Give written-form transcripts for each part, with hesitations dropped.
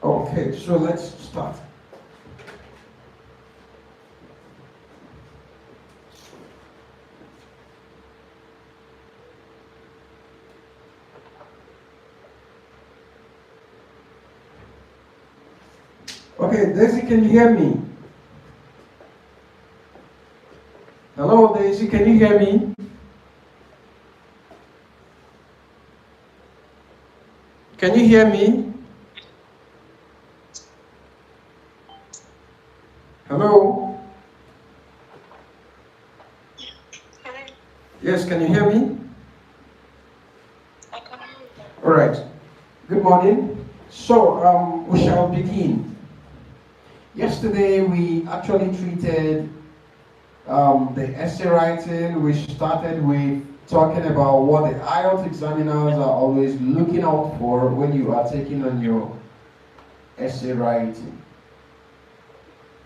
Okay, so let's start. Okay, Daisy, can you hear me? Hello, Daisy, can you hear me? Can you hear me? Hello? Yes, can you hear me? All right. Good morning. So, we shall begin. Yesterday, we actually treated the essay writing. We started with talking about what the IELTS examiners are always looking out for when you are taking on your essay writing.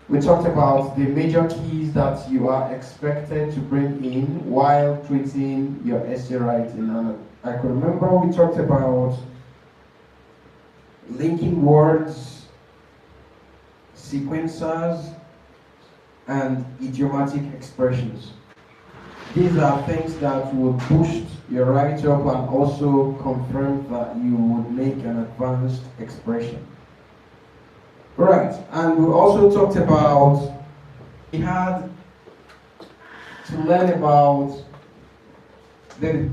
We talked about the major keys that you are expected to bring in while treating your essay writing. And I could remember we talked about linking words, sequencers, and idiomatic expressions. These are things that would boost your write-up and also confirm that you would make an advanced expression. Right, and we also talked about, we had to learn about the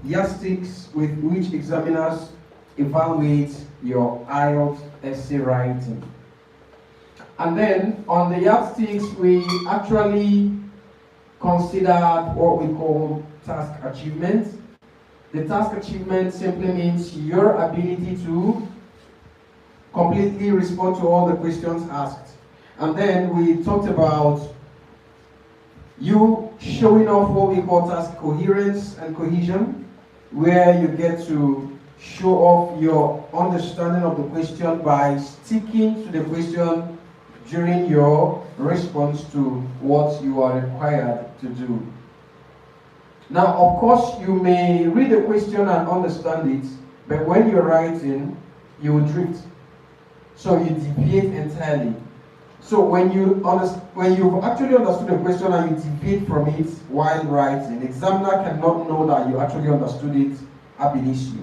yardsticks with which examiners evaluate your IELTS essay writing. And then on the yardsticks, we actually considered what we call task achievement. The task achievement simply means your ability to completely respond to all the questions asked. And then we talked about you showing off what we call task coherence and cohesion, where you get to show off your understanding of the question by sticking to the question during your response to what you are required to do. Now, of course, you may read the question and understand it, but when you're writing, you will drift. So you deviate entirely. So when you've actually understood the question and you deviate from it while writing, the examiner cannot know that you actually understood it ab initio.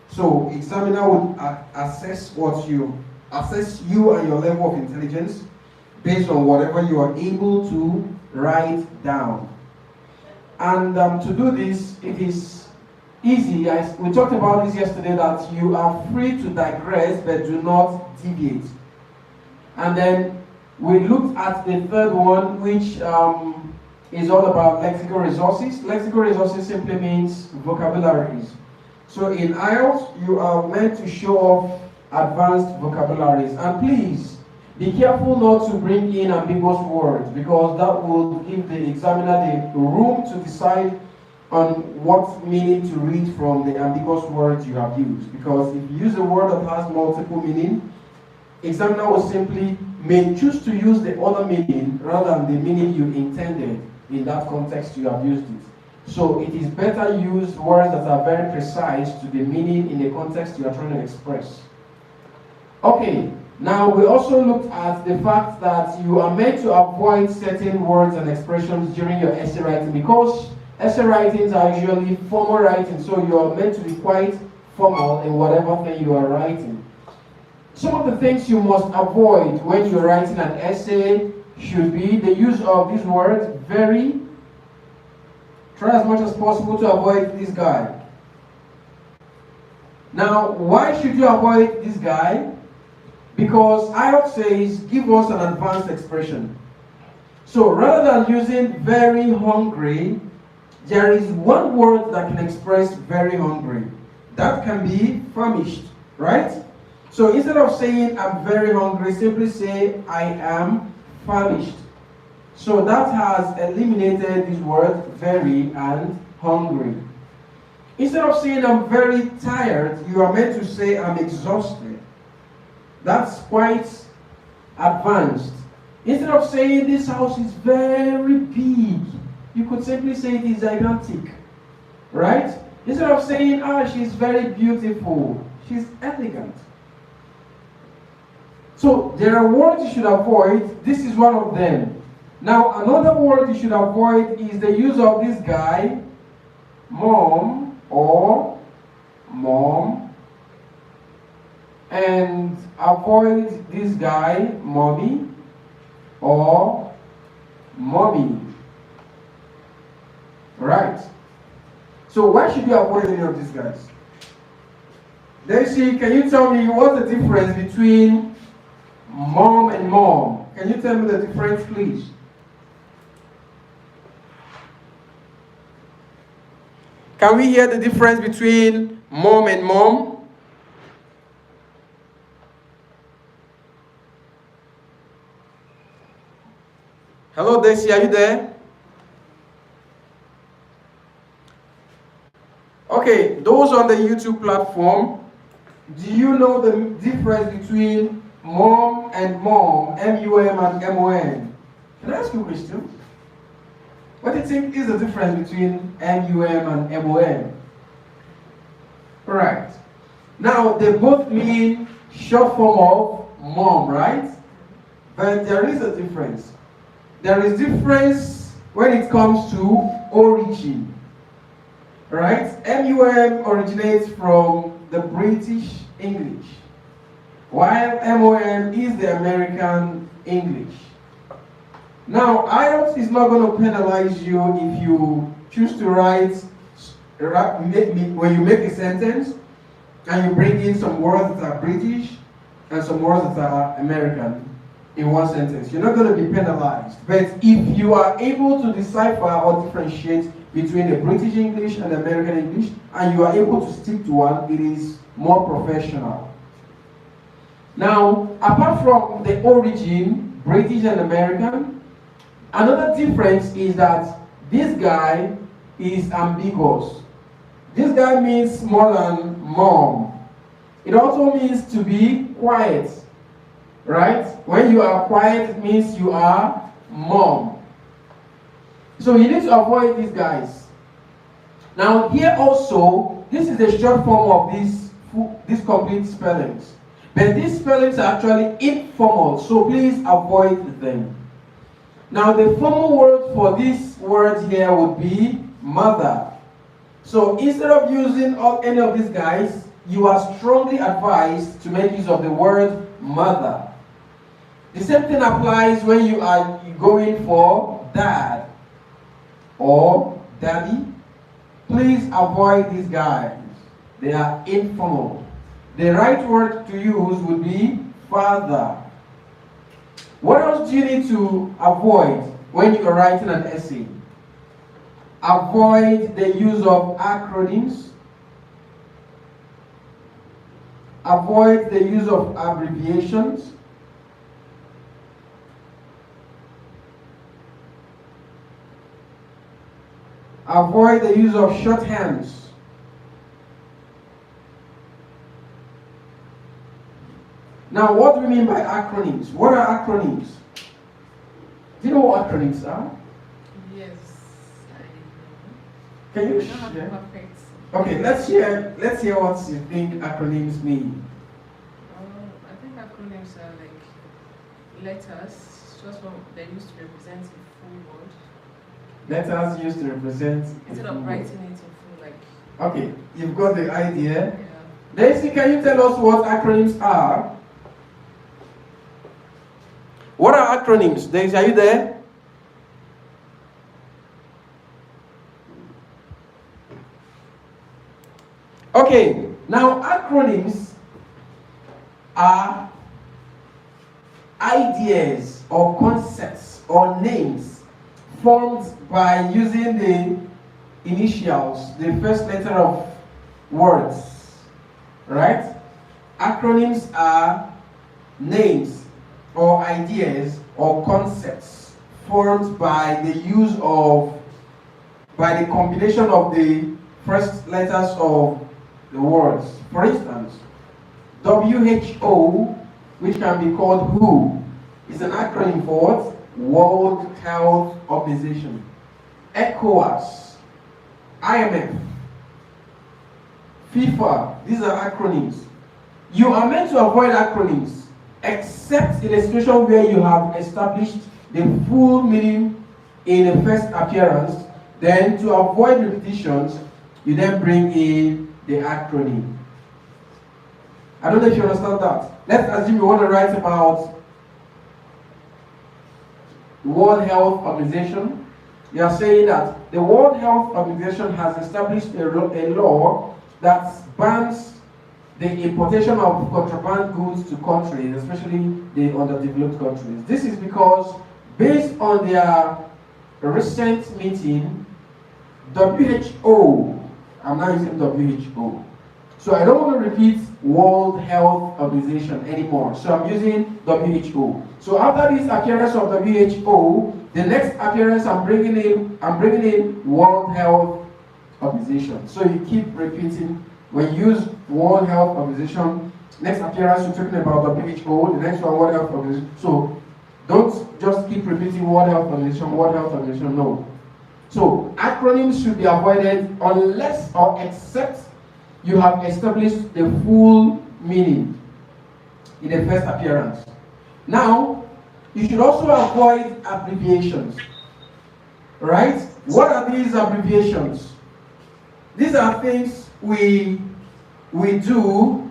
So examiner would assess you and your level of intelligence based on whatever you are able to write down. And to do this, it is easy. We talked about this yesterday, that you are free to digress but do not deviate. And then we looked at the third one, which is all about lexical resources. Lexical resources simply means vocabularies. So in IELTS, you are meant to show off advanced vocabularies. And please, be careful not to bring in ambiguous words, because that will give the examiner the room to decide on what meaning to read from the ambiguous words you have used. Because if you use a word that has multiple meaning, examiner will simply may choose to use the other meaning rather than the meaning you intended in that context you have used it. So it is better use words that are very precise to the meaning in the context you are trying to express. Okay, now we also looked at the fact that you are meant to avoid certain words and expressions during your essay writing, because essay writings are usually formal writing, so you are meant to be quite formal in whatever thing you are writing. Some of the things you must avoid when you're writing an essay should be the use of these words, very. Try as much as possible to avoid this guy. Now, why should you avoid this guy? Because IELTS says, give us an advanced expression. So rather than using very hungry, there is one word that can express very hungry. That can be famished, right? So instead of saying I'm very hungry, simply say I am famished. So that has eliminated this word very and hungry. Instead of saying I'm very tired, you are meant to say I'm exhausted. That's quite advanced. Instead of saying this house is very big, you could simply say it is gigantic, right? Instead of saying she's very beautiful, she's elegant. So there are words you should avoid. This is one of them. Now another word you should avoid is the use of this guy, mom or mom, and avoid this guy, mommy or mommy. Right. So why should you avoid any of these guys? Daisy, can you tell me what's the difference between mom and mom? Can you tell me the difference, please? Can we hear the difference between mom and mom? Hello, Daisy, are you there? Okay, those on the YouTube platform, do you know the difference between mom and mom, M-U-M and M-O-N? Can I ask you a question? What do you think is the difference between M-U-M and M-O-N? Right. Now, they both mean short form of mom, right? But there is a difference. There is difference when it comes to origin. Right? M-U-M originates from the British English, while M-O-M is the American English. Now, IELTS is not going to penalize you if you choose to write, when you make a sentence, and you bring in some words that are British and some words that are American in one sentence. You're not going to be penalized. But if you are able to decipher or differentiate between the British English and the American English, and you are able to stick to one, it is more professional. Now, apart from the origin, British and American, another difference is that this guy is ambiguous. This guy means more than mom. It also means to be quiet, right? When you are quiet, it means you are mom. So you need to avoid these guys. Now here also, this is the short form of these complete spellings. But these spellings are actually informal, so please avoid them. Now the formal word for these words here would be mother. So instead of using any of these guys, you are strongly advised to make use of the word mother. The same thing applies when you are going for dad or daddy. Please avoid these guys. They are informal. The right word to use would be father. What else do you need to avoid when you are writing an essay? Avoid the use of acronyms. Avoid the use of abbreviations. Avoid the use of shorthands. Now, what do we mean by acronyms? What are acronyms? Do you know what acronyms are? Yes, I know. Can you share? Perfect. Okay, let's hear what you think acronyms mean. I think acronyms are like letters, just what they used to represent a full word. Letters used to represent. Instead of writing it in full, like. Okay, you've got the idea. Yeah. Daisy, can you tell us what acronyms are? What are acronyms? Daisy, are you there? Okay, now acronyms are ideas or concepts or names formed by using the initials, the first letter of words, right? Acronyms are names or ideas or concepts formed by the combination of the first letters of the words. For instance, WHO, which can be called WHO, is an acronym for what? World Health Organization. ECOWAS, IMF, FIFA, these are acronyms. You are meant to avoid acronyms. except in a situation where you have established the full meaning in a first appearance, then to avoid repetitions, you then bring in the acronym. I don't know if you understand that. Let's assume you want to write about World Health Organization. You are saying that the World Health Organization has established a law that bans the importation of contraband goods to countries, especially the underdeveloped countries. This is because, based on their recent meeting, WHO, I'm not using WHO, so I don't want to repeat World Health Organization anymore, so I'm using WHO. So after this appearance of WHO, the next appearance I'm bringing in World Health Organization. So you keep repeating. When you use World Health Organization, next appearance you're talking about WHO, the next one World Health Organization. So don't just keep repeating World Health Organization, no. So acronyms should be avoided unless or except you have established the full meaning in the first appearance. Now, you should also avoid abbreviations. Right? What are these abbreviations? These are things we do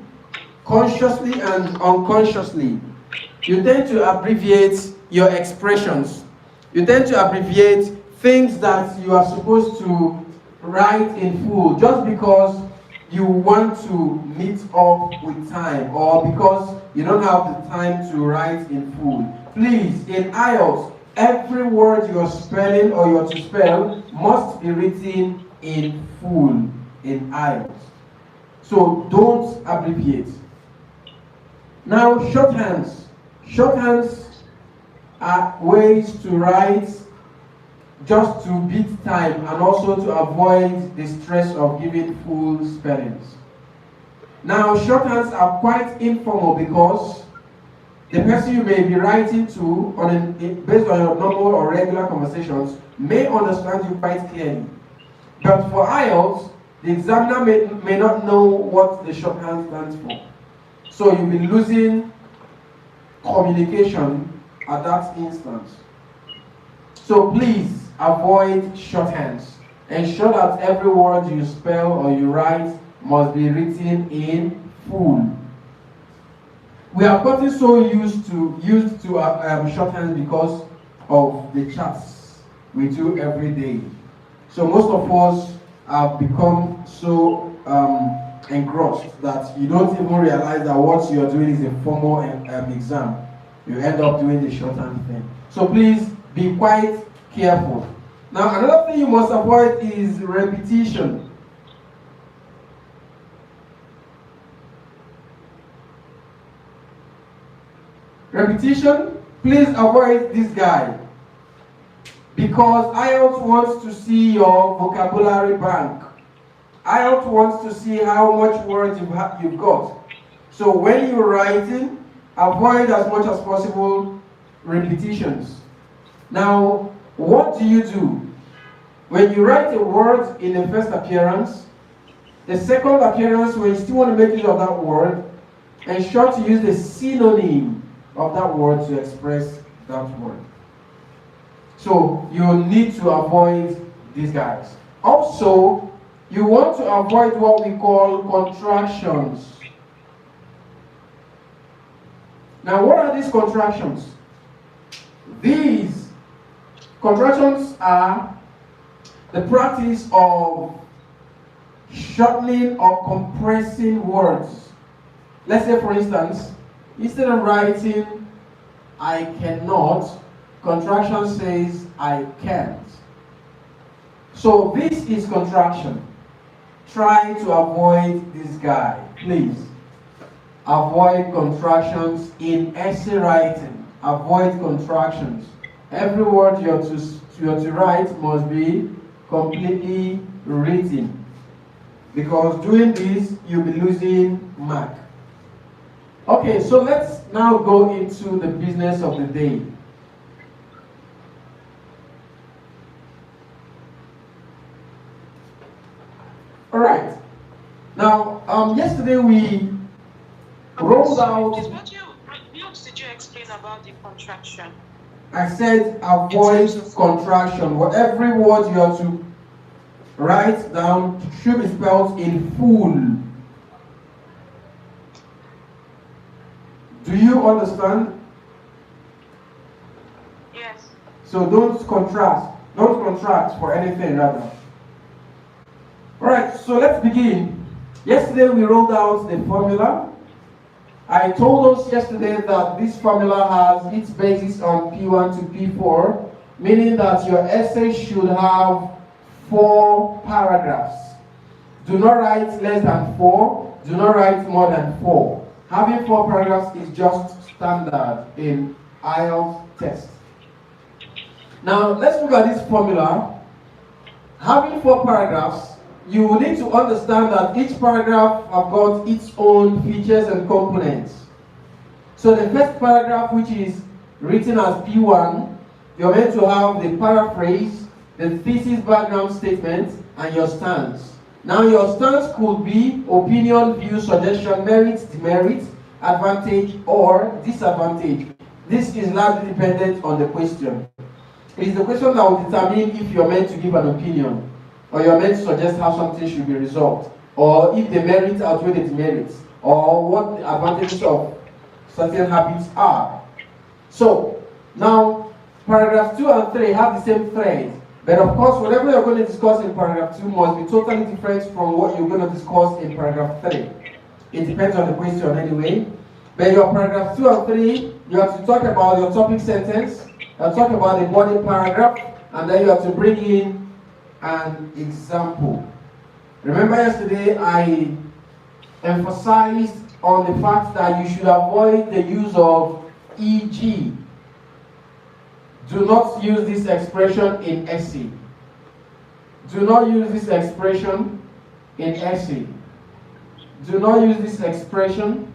consciously and unconsciously. You tend to abbreviate your expressions. You tend to abbreviate things that you are supposed to write in full just because you want to meet up with time or because you don't have the time to write in full. Please, in IELTS, every word you're spelling or you're to spell must be written in full in IELTS. So don't abbreviate. Now, shorthands. Shorthands are ways to write just to beat time and also to avoid the stress of giving full spellings. Now, shorthands are quite informal because the person you may be writing to, based on your normal or regular conversations, may understand you quite clearly. But for IELTS, the examiner may not know what the shorthand stands for. So you'll be losing communication at that instance. So please avoid shorthands. Ensure that every word you spell or you write must be written in full. We have gotten so used to shorthands because of the chats we do every day. So most of us have become so engrossed that you don't even realize that what you are doing is a formal exam. You end up doing the shorthand thing. So please be quite careful. Now, another thing you must avoid is repetition. Repetition, please avoid this guy. Because IELTS wants to see your vocabulary bank. IELTS wants to see how much words you've got. So when you're writing, avoid as much as possible repetitions. Now, what do you do? When you write a word in the first appearance, the second appearance, when you still want to make use of that word, ensure to use the synonym of that word to express that word. So you need to avoid these guys. Also, you want to avoid what we call contractions. Now, what are these contractions? These contractions are the practice of shortening or compressing words. Let's say, for instance, instead of writing I cannot, contraction says I can't. So this is contraction. Try to avoid this guy, please. Avoid contractions in essay writing. Avoid contractions. Every word you're to write must be completely written. Because doing this, you'll be losing mark. Okay, so let's now go into the business of the day. All right. Now, yesterday we rolled out. Is what you use you explain about the contraction? I said avoid contraction. For every word you have to write down should be spelled in full. Do you understand? Yes. So don't contract for anything rather. Alright, so let's begin. Yesterday we rolled out the formula. I told us yesterday that this formula has its basis on P1 to P4, meaning that your essay should have 4 paragraphs. Do not write less than 4, do not write more than 4. Having 4 paragraphs is just standard in IELTS test. Now let's look at this formula. Having 4 paragraphs, you will need to understand that each paragraph have got its own features and components. So the first paragraph, which is written as P1, you're meant to have the paraphrase, the thesis background statement, and your stance. Now your stance could be opinion, view, suggestion, merit, demerit, advantage, or disadvantage. This is largely dependent on the question. It is the question that will determine if you're meant to give an opinion, or you're meant to suggest how something should be resolved, or if the merits outweigh the demerits, or what the advantages of certain habits are. So, now, paragraphs 2 and 3 have the same thread, but of course, whatever you're going to discuss in paragraph 2 must be totally different from what you're going to discuss in paragraph 3. It depends on the question anyway. But your paragraph 2 and 3, you have to talk about your topic sentence, you have to talk about the body paragraph, and then you have to bring in an example. Remember yesterday I emphasized on the fact that you should avoid the use of e.g. Do not use this expression in essay. Do not use this expression in essay. Do not use this expression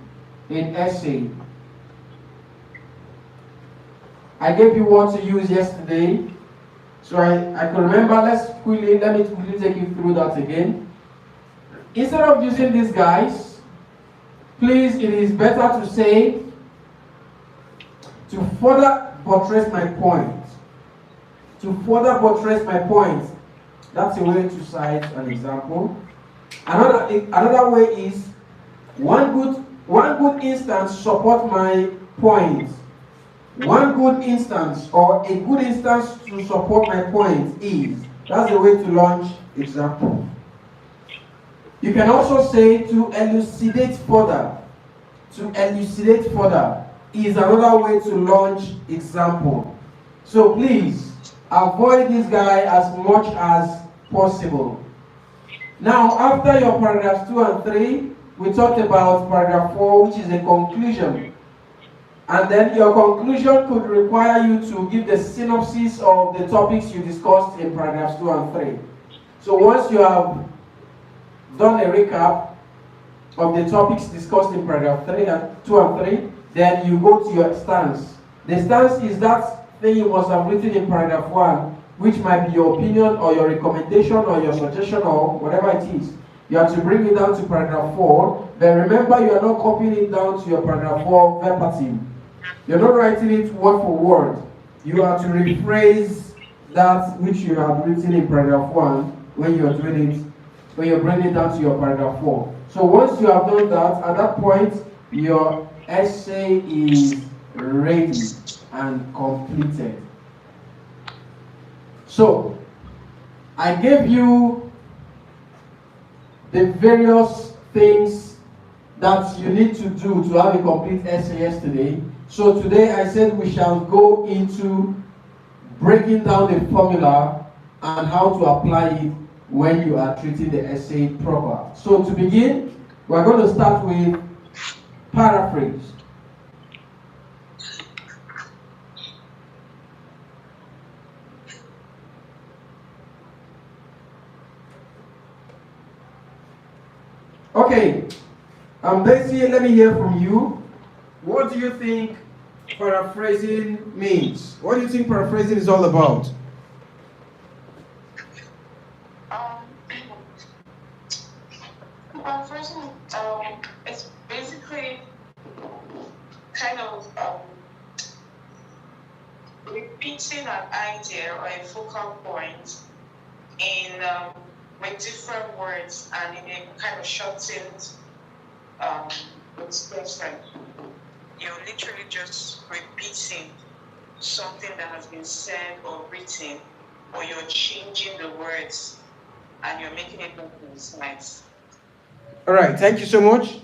in essay. I gave you what to use yesterday. So I can remember, let me quickly take you through that again. Instead of using these guys, please, it is better to say, to further buttress my point. To further buttress my point. That's a way to cite an example. Another way is, one good instance support my point. One good instance or a good instance to support my point is, that's a way to launch example. You can also say to elucidate further. To elucidate further is another way to launch example. So please avoid this guy as much as possible. Now, after your paragraphs 2 and 3, we talked about paragraph 4, which is a conclusion. And then your conclusion could require you to give the synopsis of the topics you discussed in paragraphs 2 and 3. So once you have done a recap of the topics discussed in paragraph 2 and 3, then you go to your stance. The stance is that thing you must have written in paragraph 1, which might be your opinion or your recommendation or your suggestion or whatever it is. You have to bring it down to paragraph 4, but remember you are not copying it down to your paragraph 4 verbatim. You're not writing it word for word. You have to rephrase that which you have written in paragraph 1 when you're doing it, when you're bringing it down to your paragraph 4. So once you have done that, at that point, your essay is ready and completed. So, I gave you the various things that you need to do to have a complete essay yesterday. So today I said we shall go into breaking down the formula and how to apply it when you are treating the essay proper. So to begin, we're going to start with paraphrase. Okay, Daisy, let me hear from you. What do you think paraphrasing means? What do you think paraphrasing is all about? Paraphrasing, it's basically kind of repeating an idea or a focal point in with different words and in a kind of shortened expression. You're literally just repeating something that has been said or written, or you're changing the words and you're making it more concise. All right, thank you so much.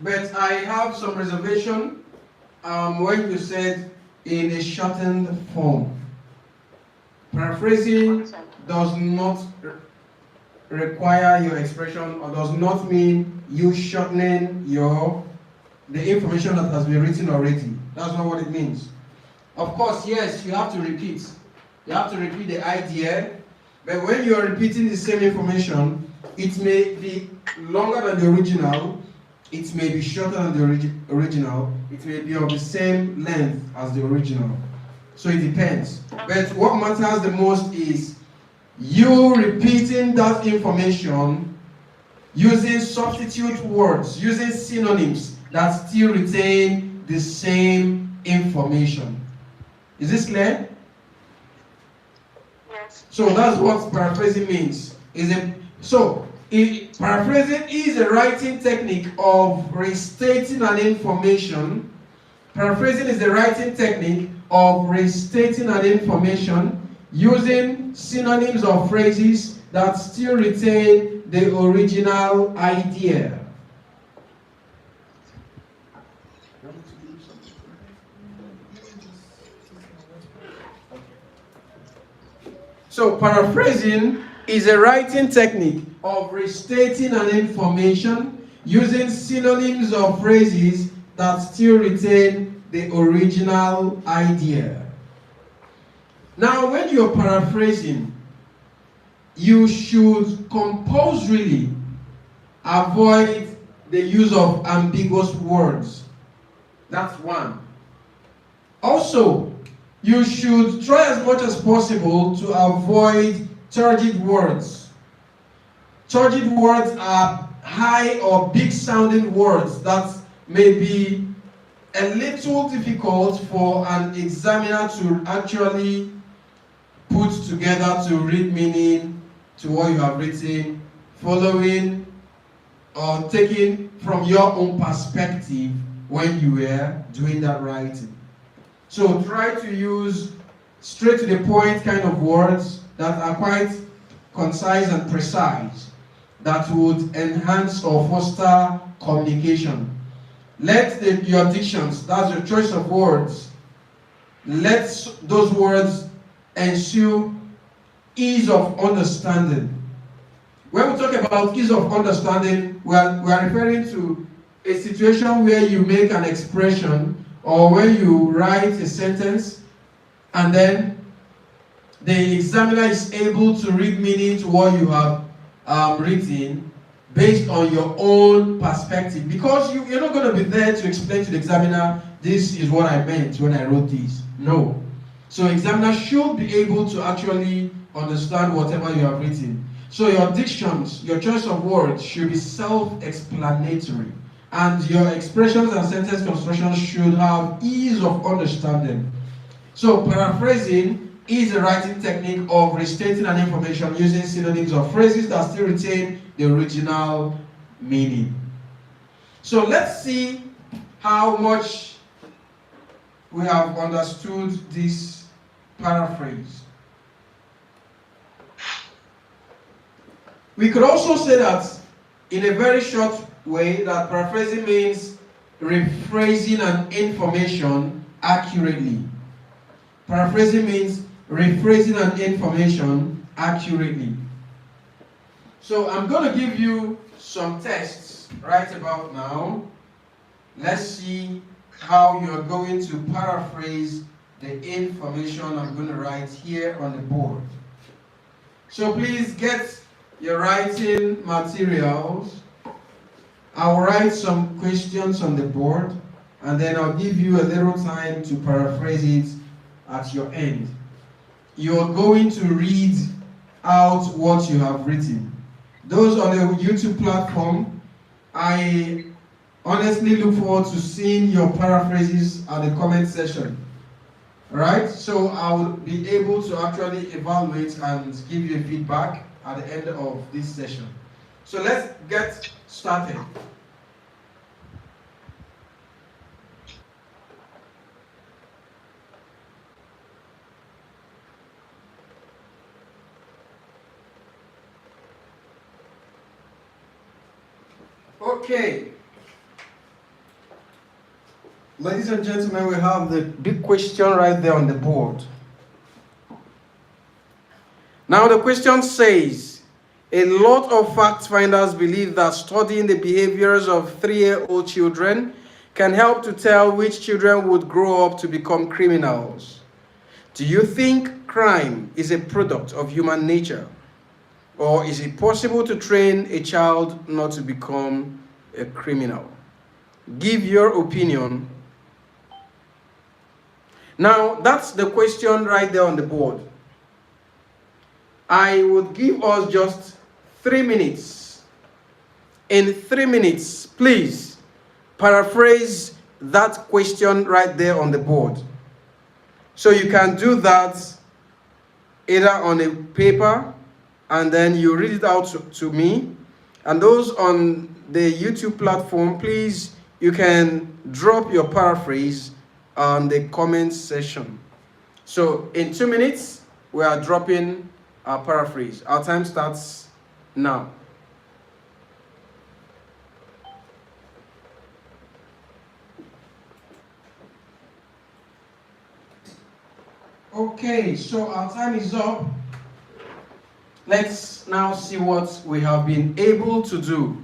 But I have some reservation when you said in a shortened form. Paraphrasing does not require your expression or does not mean you shortening the information that has been written already. That's not what it means. Of course, yes, you have to repeat. You have to repeat the idea, but when you are repeating the same information, it may be longer than the original, it may be shorter than the original, it may be of the same length as the original. So it depends. But what matters the most is you repeating that information using substitute words, using synonyms that still retain the same information. Is this clear? Yes. So that's what paraphrasing means. Paraphrasing is a writing technique of restating an information. Paraphrasing is the writing technique of restating an information using synonyms or phrases that still retain the original idea. So paraphrasing is a writing technique of restating an information using synonyms or phrases that still retain the original idea. Now, when you're paraphrasing, you should compulsorily avoid the use of ambiguous words. That's one. Also, you should try as much as possible to avoid turgid words. Turgid words are high or big sounding words that may be a little difficult for an examiner to actually put together to read meaning to what you have written, following or taking from your own perspective when you were doing that writing. So try to use straight to the point kind of words that are quite concise and precise, that would enhance or foster communication. Let your dictions, that's your choice of words, let those words ensure ease of understanding. When we talk about ease of understanding, we are referring to a situation where you make an expression or when you write a sentence and then the examiner is able to read meaning to what you have written based on your own perspective, because you're not going to be there to explain to the examiner, this is what I meant when I wrote this. No. So examiner should be able to actually understand whatever you have written. So your dictions, your choice of words should be self-explanatory, and your expressions and sentence constructions should have ease of understanding. So paraphrasing is a writing technique of restating an information using synonyms or phrases that still retain the original meaning. So let's see how much we have understood this paraphrase. We could also say that in a very short way that paraphrasing means rephrasing an information accurately. Paraphrasing means rephrasing an information accurately. So I'm going to give you some tests right about now. Let's see how you're going to paraphrase the information I'm going to write here on the board. So please get your writing materials. I'll write some questions on the board and then I'll give you a little time to paraphrase it at your end. You're going to read out what you have written. Those on the YouTube platform, I honestly look forward to seeing your paraphrases at the comment section. Alright, so I will be able to actually evaluate and give you a feedback at the end of this session. So let's get started. Okay. Ladies and gentlemen, we have the big question right there on the board. Now the question says, a lot of fact finders believe that studying the behaviors of 3-year-old children can help to tell which children would grow up to become criminals. Do you think crime is a product of human nature? Or is it possible to train a child not to become a criminal? Give your opinion. Now, that's the question right there on the board. I would give us just 3 minutes. In 3 minutes, please paraphrase that question right there on the board. So you can do that either on a paper and then you read it out to me. And those on the YouTube platform, please, you can drop your paraphrase on the comments section. So in 2 minutes, we are dropping our paraphrase. Our time starts now. Okay, so our time is up. Let's now see what we have been able to do.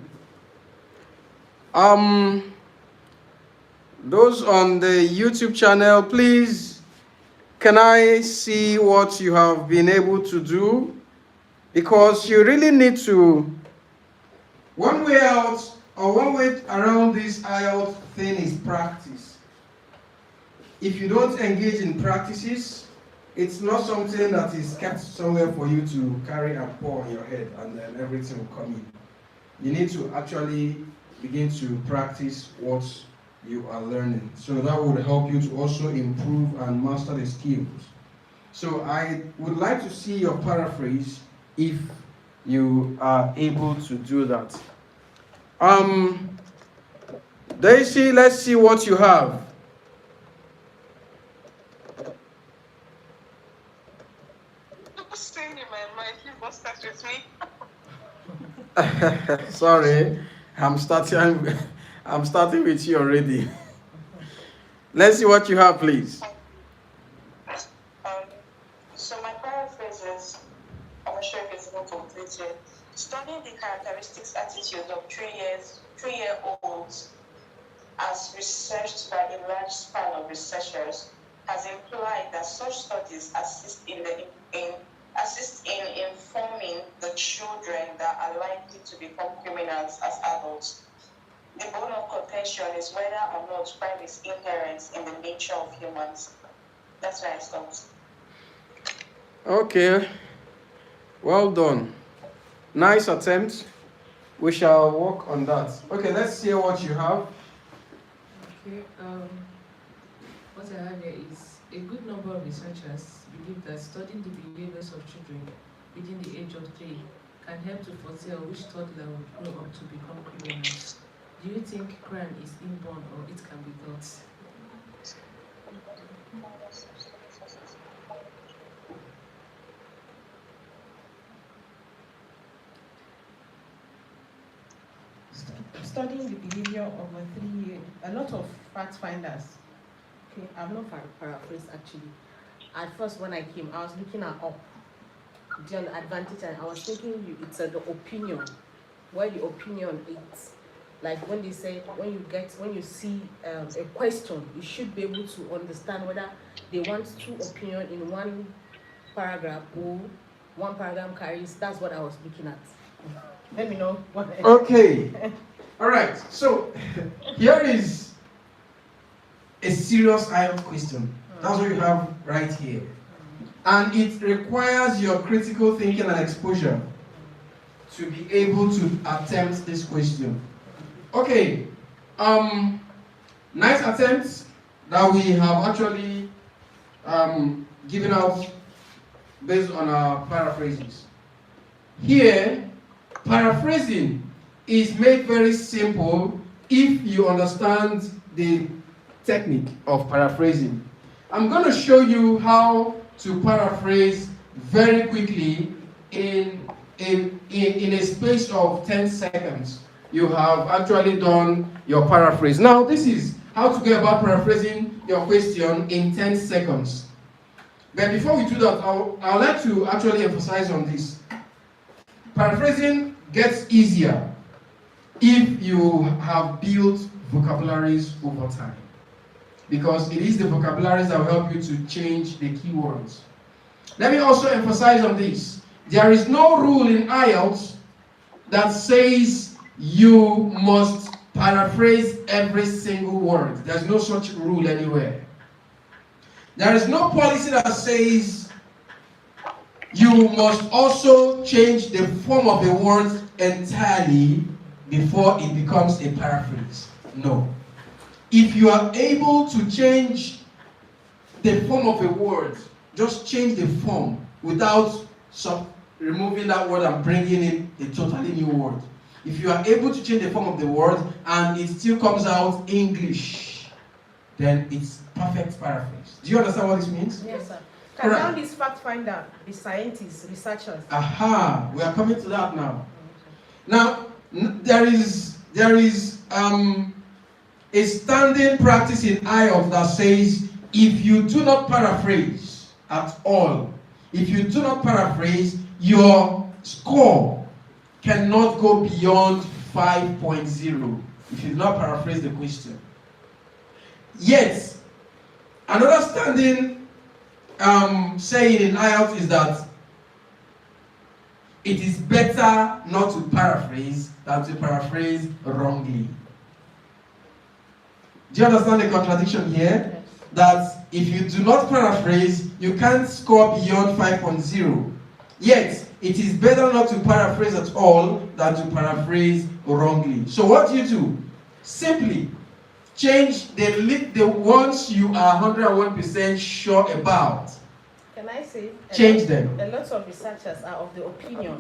Those on the YouTube channel, please, can I see what you have been able to do? Because you really need to, one way out or one way around this IELTS thing is practice. If you don't engage in practices, it's not something that is kept somewhere for you to carry and pour on your head and then everything will come in. You need to actually begin to practice what you are learning. So that would help you to also improve and master the skills. So I would like to see your paraphrase if you are able to do that. Daisy, let's see what you have. Saying in my mind, you must start with me. Sorry, I'm starting with you already. Let's see what you have, please. So my paraphrase is, I'm not sure if it's not completed. Studying the characteristics, attitudes of 3-year-olds as researched by a large span of researchers has implied that such studies assist in informing the children that are likely to become criminals as adults. The bone of contention is whether or not crime is inherent in the nature of humans. That's where I stopped. Okay, well done. Nice attempt. We shall work on that. Okay, let's hear what you have. Okay, what I have here is a good number of researchers believe that studying the behaviors of children within the age of 3 can help to foretell which toddler will grow up to become criminals. Do you think crime is inborn or it can be taught? Studying the behavior of a 3-year, a lot of fact finders. Okay, I'm not paraphrase actually. At first, when I came, I was looking at up, the advantage, and I was thinking it's the opinion. Where the opinion is, like when they say, when you see a question, you should be able to understand whether they want 2 opinions in one paragraph or one paragraph carries. That's what I was looking at. Let me know what. Okay. All right. So here is a serious IELTS question. That's what you have right here. And it requires your critical thinking and exposure to be able to attempt this question. Okay. Nice attempts that we have actually given out based on our paraphrases. Here, paraphrasing is made very simple if you understand the technique of paraphrasing. I'm going to show you how to paraphrase very quickly in a space of 10 seconds. You have actually done your paraphrase. Now, this is how to go about paraphrasing your question in 10 seconds. But before we do that, I would like to actually emphasize on this. Paraphrasing gets easier if you have built vocabularies over time. Because it is the vocabularies that will help you to change the keywords. Let me also emphasize on this. There is no rule in IELTS that says you must paraphrase every single word. There's no such rule anywhere. There is no policy that says you must also change the form of the word entirely before it becomes a paraphrase. No. If you are able to change the form of a word, just change the form without removing that word and bringing in a totally new word. If you are able to change the form of the word and it still comes out English, then it's perfect paraphrase. Do you understand what this means? Yes, sir. Can now this fact finder, the scientists, researchers? Aha, we are coming to that now. Now, there is a standing practice in IELTS that says if you do not paraphrase at all, if you do not paraphrase, your score cannot go beyond 5.0 if you do not paraphrase the question. Yet, another standing saying in IELTS is that it is better not to paraphrase than to paraphrase wrongly. Do you understand the contradiction here? Yes. That if you do not paraphrase, you can't score beyond 5.0. Yet, it is better not to paraphrase at all than to paraphrase wrongly. So what do? Simply change the ones you are 101% sure about. Can I say? Change them. A lot of researchers are of the opinion.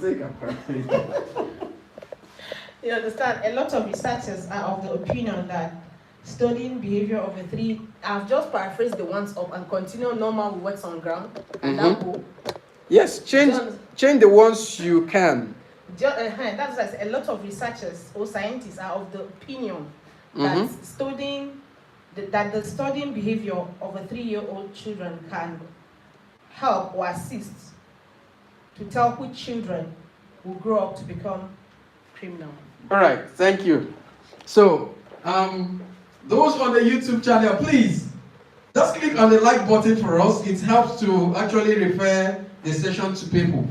You understand? A lot of researchers are of the opinion that studying behavior over 3, I've just paraphrased the ones up and continue normal with what's on ground. And that go. Yes, change the ones you can. That's what I said. A lot of researchers or scientists are of the opinion that the studying behavior of a 3-year-old children can help or assist to tell which children will grow up to become criminal. All right, thank you. So, those on the YouTube channel, please just click on the like button for us. It helps to actually refer the session to people.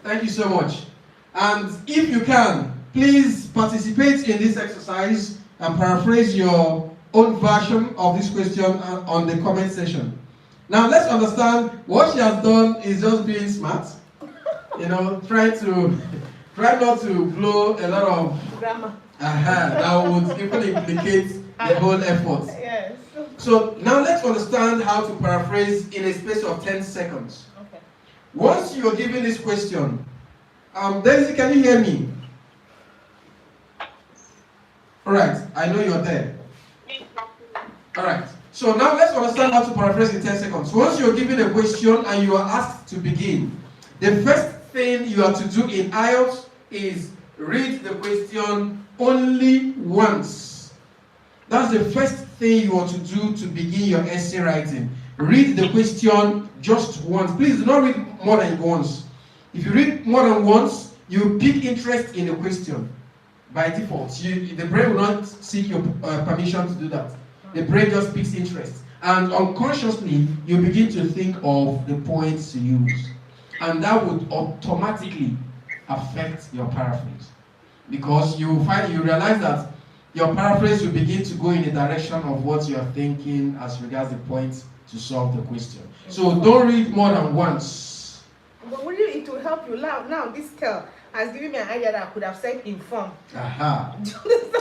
Thank you so much. And if you can, please participate in this exercise and paraphrase your own version of this question on the comment section. Now let's understand what she has done is just being smart. You know, try not to blow a lot of grammar. That would even implicate the whole effort. Yes. So now let's understand how to paraphrase in a space of 10 seconds. Okay. Once you're given this question, Daisy, can you hear me? Alright, I know you're there. Alright, so now let's understand how to paraphrase in 10 seconds. Once you're given a question and you are asked to begin, the first thing you have to do in IELTS is read the question only once. That's the first thing you want to do to begin your essay writing. Read the question just once. Please do not read more than once. If you read more than once, you pick interest in the question. By default, the brain will not seek your permission to do that. The brain just picks interest. And unconsciously, you begin to think of the points to use. And that would automatically affect your paraphrase. Because you realize that your paraphrase will begin to go in the direction of what you are thinking as regards the points to solve the question. So don't read more than once. But it will help you now. This girl has given me an idea that I could have said inform. Aha.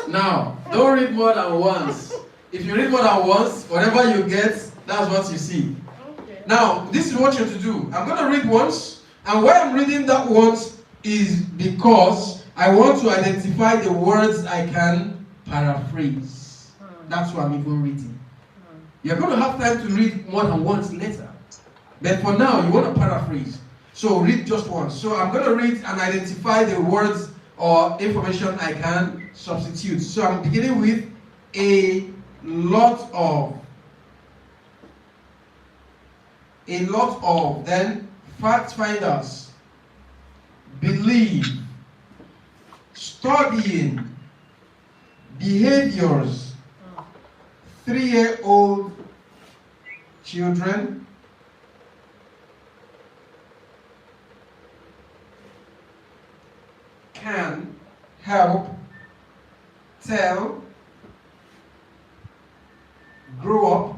Now, don't read more than once. If you read more than once, whatever you get, that's what you see. Okay. Now, this is what you're to do. I'm going to read once, and why I'm reading that once is because I want to identify the words I can paraphrase. That's why I'm even reading. You're going to have time to read more than once later. But for now, you want to paraphrase. So read just once. So I'm going to read and identify the words or information I can substitute. So I'm beginning with a lot of, then fact finders, believe, studying, behaviors, 3-year-old children, can help, tell, grow up,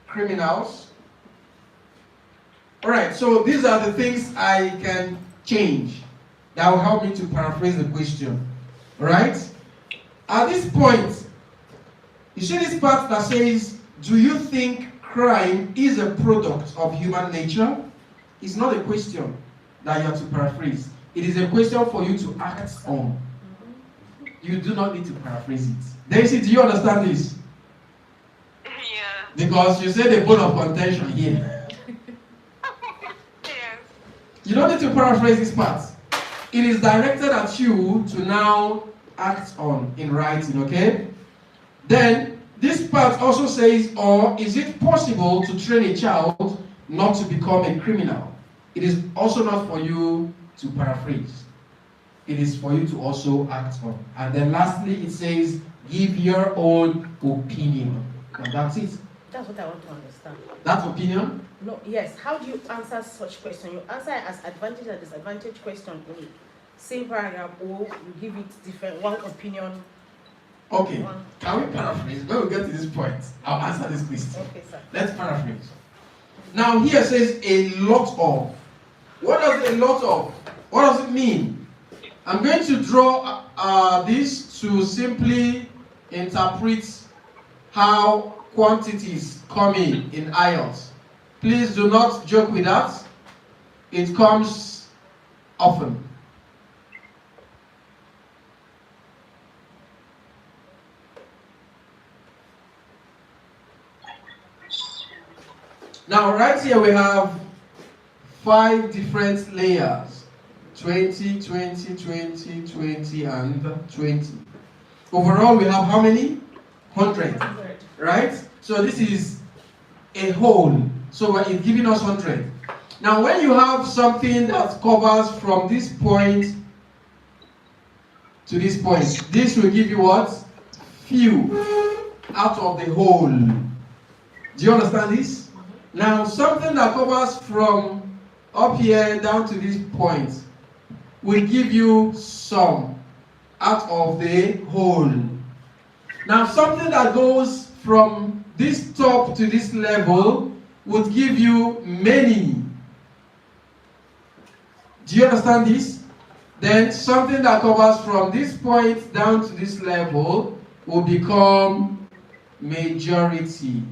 criminals. Alright, so these are the things I can change that will help me to paraphrase the question. Alright? At this point, you see this part that says, do you think crime is a product of human nature? It's not a question that you have to paraphrase. It is a question for you to act on. You do not need to paraphrase it. Daisy, do you understand this? Yeah. Because you said a bone of contention here. Yes. You don't need to paraphrase this part. It is directed at you to now act on in writing, okay? Then, this part also says, or is it possible to train a child not to become a criminal? It is also not for you to paraphrase. It is for you to also act on. And then lastly, it says, give your own opinion. And that's it. That's what I want to understand. That opinion? No, yes. How do you answer such question? You answer it as advantage and disadvantage question in the same paragraph, or you give it different, one opinion. Okay. Can we paraphrase? When we get to this point, I'll answer this question. Okay, sir. Let's paraphrase. Now here says a lot of. What does a lot of? What does it mean? I'm going to draw this to simply interpret how quantities come in IELTS. Please do not joke with that. It comes often. Now right here we have 5 different layers. 20, 20, 20, 20, and 20. Overall we have how many? 100. Right? So this is a whole. So it's giving us 100. Now when you have something that covers from this point to this point, this will give you what? Few out of the whole. Do you understand this? Now something that covers from up here down to this point will give you some out of the whole. Now something that goes from this top to this level would give you many. Do you understand this? Then something that covers from this point down to this level will become majority.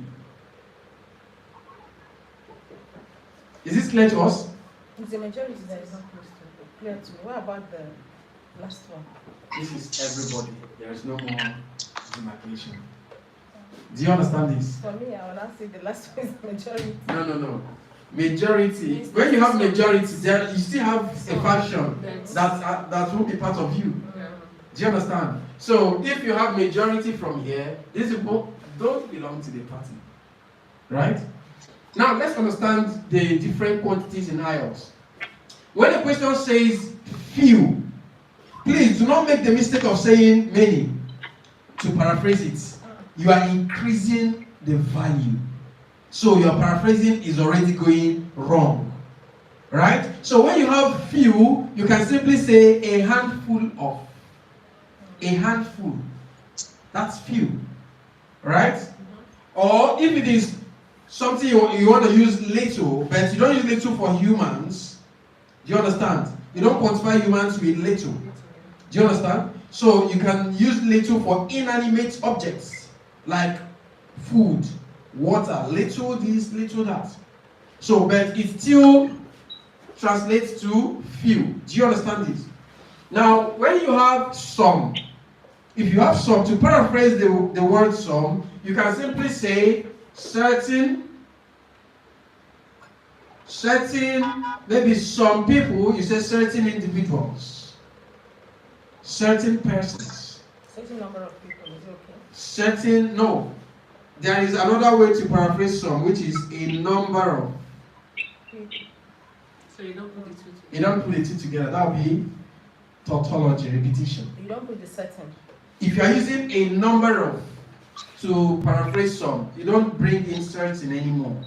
Is this clear to us? It's the majority that is not clear to me. What about the last one? This is everybody. There is no more demarcation. Do you understand this? For me, I will not say the last one is majority. No. Majority. When you have majority, then you still have a faction that will be part of you. Do you understand? So if you have majority from here, these people don't belong to the party. Right? Now let's understand the different quantities in IELTS. When a question says few, please do not make the mistake of saying many. To paraphrase it, you are increasing the value. So your paraphrasing is already going wrong. Right? So when you have few, you can simply say a handful of. A handful. That's few. Right? Or if it is something you want to use little, but you don't use little for humans. Do you understand? You don't quantify humans with little. Do you understand? So you can use little for inanimate objects like food, water, little this, little that. So, but it still translates to few. Do you understand this? Now, when you have some, if you have some, to paraphrase the word some, you can simply say certain, maybe some people, you say certain individuals, certain persons. Certain number of people, is it okay? Certain, no. There is another way to paraphrase some, which is a number of. So you don't put the two together? You don't put the two together. That would be tautology, repetition. You don't put the certain. If you are using a number of to paraphrase some, you don't bring in certain anymore.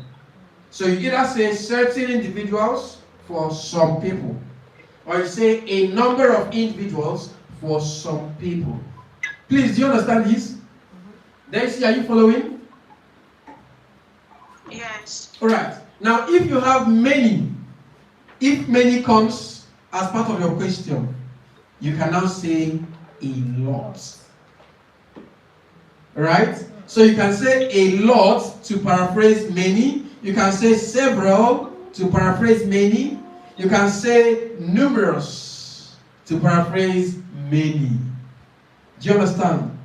So you either say certain individuals for some people, or you say a number of individuals for some people. Please, do you understand this? Daisy, are you following? Yes. Alright. Now, if you have many, if many comes as part of your question, you can now say a lot. Right? So you can say a lot to paraphrase many. You can say several to paraphrase many. You can say numerous to paraphrase many. Do you understand?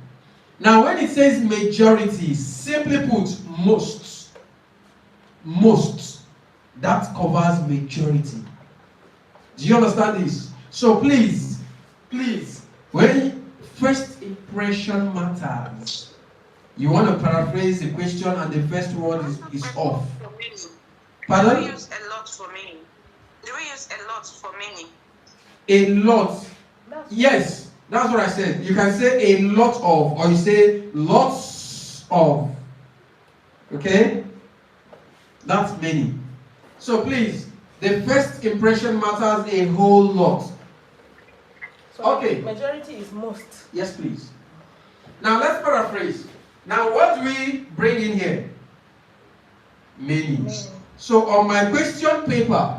Now, when it says majority, simply put, most. Most. That covers majority. Do you understand this? So please, when first impression matters, you want to paraphrase the question and the first word is off. Pardon? Do we use a lot for many? Do we use a lot for many? A lot. Yes, that's what I said. You can say a lot of, or you say lots of. Okay? That's many. So please, the first impression matters a whole lot. So Okay. Majority is most. Yes, please. Now let's paraphrase. Now what do we bring in here? Many. So on my question paper,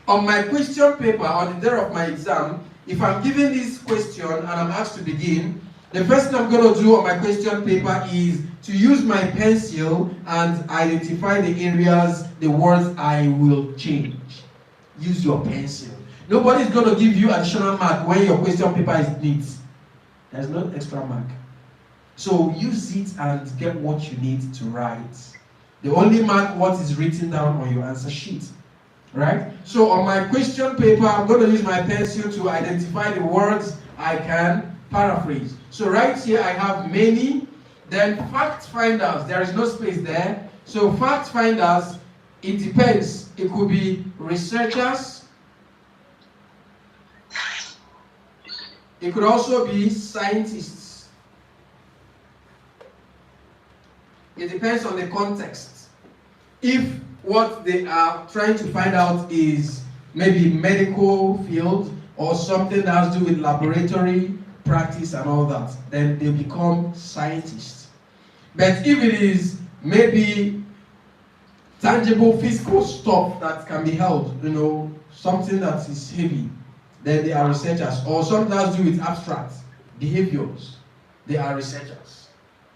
on the day of my exam, if I'm given this question and I'm asked to begin, the first thing I'm going to do on my question paper is to use my pencil and identify the areas, the words I will change. Use your pencil. Nobody's going to give you additional mark when your question paper is neat. There's no extra mark. So use it and get what you need to write. The only mark what is written down on your answer sheet. Right? So on my question paper, I'm going to use my pencil to identify the words I can paraphrase. So right here I have many. Then fact finders, there is no space there. So fact finders, it depends. It could be researchers. It could also be scientists. It depends on the context. If what they are trying to find out is maybe medical field or something that has to do with laboratory practice and all that, then they become scientists. But if it is maybe tangible physical stuff that can be held, something that is heavy, then they are researchers. Or something that has to do with abstract behaviors, they are researchers.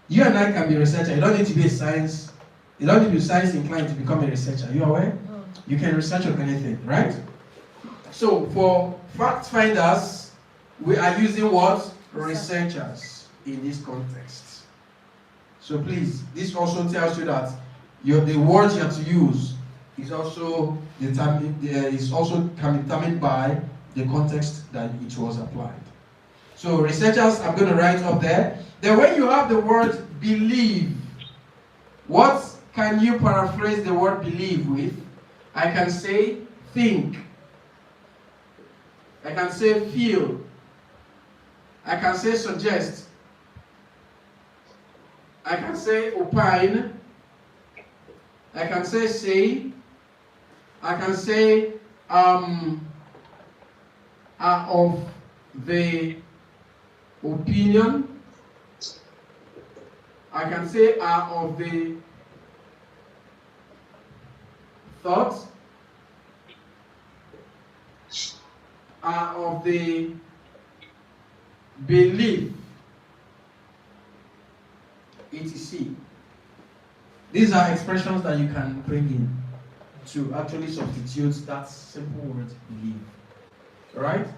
You and I can be researchers. You don't need to be a science. You don't need to be science inclined to become a researcher. You aware? You can research on anything, right? So for fact finders, we are using what? Researchers in this context. So please, this also tells you that the words you have to use is also can be determined by the context that it was applied. So researchers, I'm going to write up there. Then when you have the word believe, what can you paraphrase the word believe with? I can say think. I can say feel. I can say suggest. I can say opine. I can say. I can say are of the opinion. I can say are of the thought, are of the belief, etc. These are expressions that you can bring in to actually substitute that simple word believe. Alright?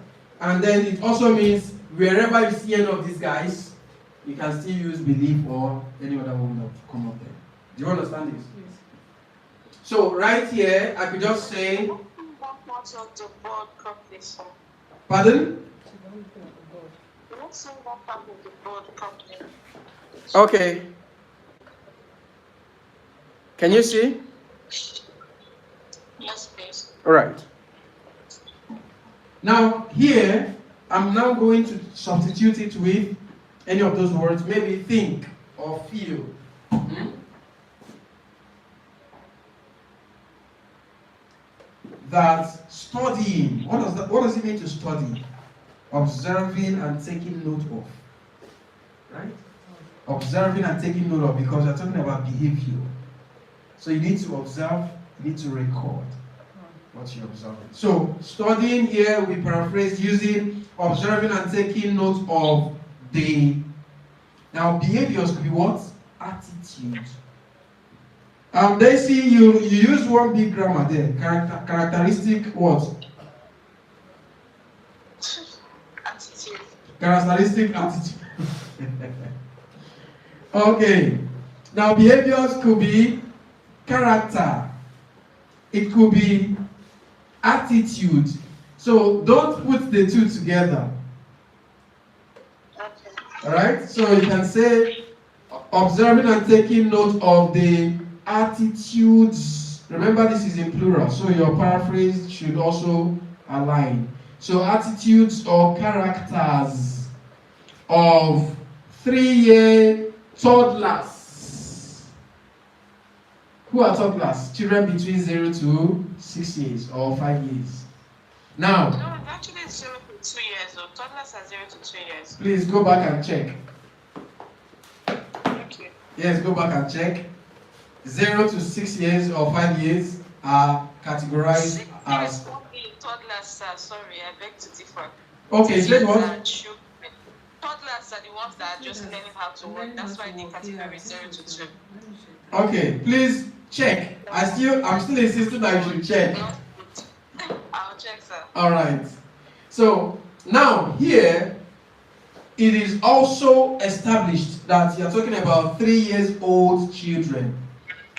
And then it also means wherever you see any of these guys, you can still use believe or any other one that come up there. Do you understand this? Yes. So right here, I could just say, Part of the board properly, sir. pardon? You won't see that part of the board properly. Okay. Can you see? Yes, please. Alright. Now here, I'm now going to substitute it with any of those words, maybe think or feel. That studying, what does it mean to study? Observing and taking note of. Right? Observing and taking note of, because we're talking about behavior. So you need to observe, you need to record what you're observing. So studying here, we paraphrase using observing and taking note of the. Now behaviors could be what? Attitude. They see you use one big grammar there. Characteristic what? Attitude. Characteristic attitude. Okay. Now behaviors could be character. It could be attitude. So don't put the two together. Okay. Alright? So you can say observing and taking note of the attitudes. Remember, this is in plural, so your paraphrase should also align. So attitudes or characters of 3-year toddlers. Who are toddlers? Children between 0 to 6 years or 5 years. Now, No, actually it's 0 to 2 years. So toddlers are 0 to 2 years. please go back and check. Thank you. Yes, go back and check. 0 to 6 years or 5 years are categorized as. Toddlers, sir. Sorry, I beg to differ. Okay, say what? Toddlers are the ones that are just learning how to walk. That's why the category is 0 to 2. Okay, please check. I'm still insisting that you should check. I'll check, sir. Alright. So now here it is also established that you're talking about 3 years old children.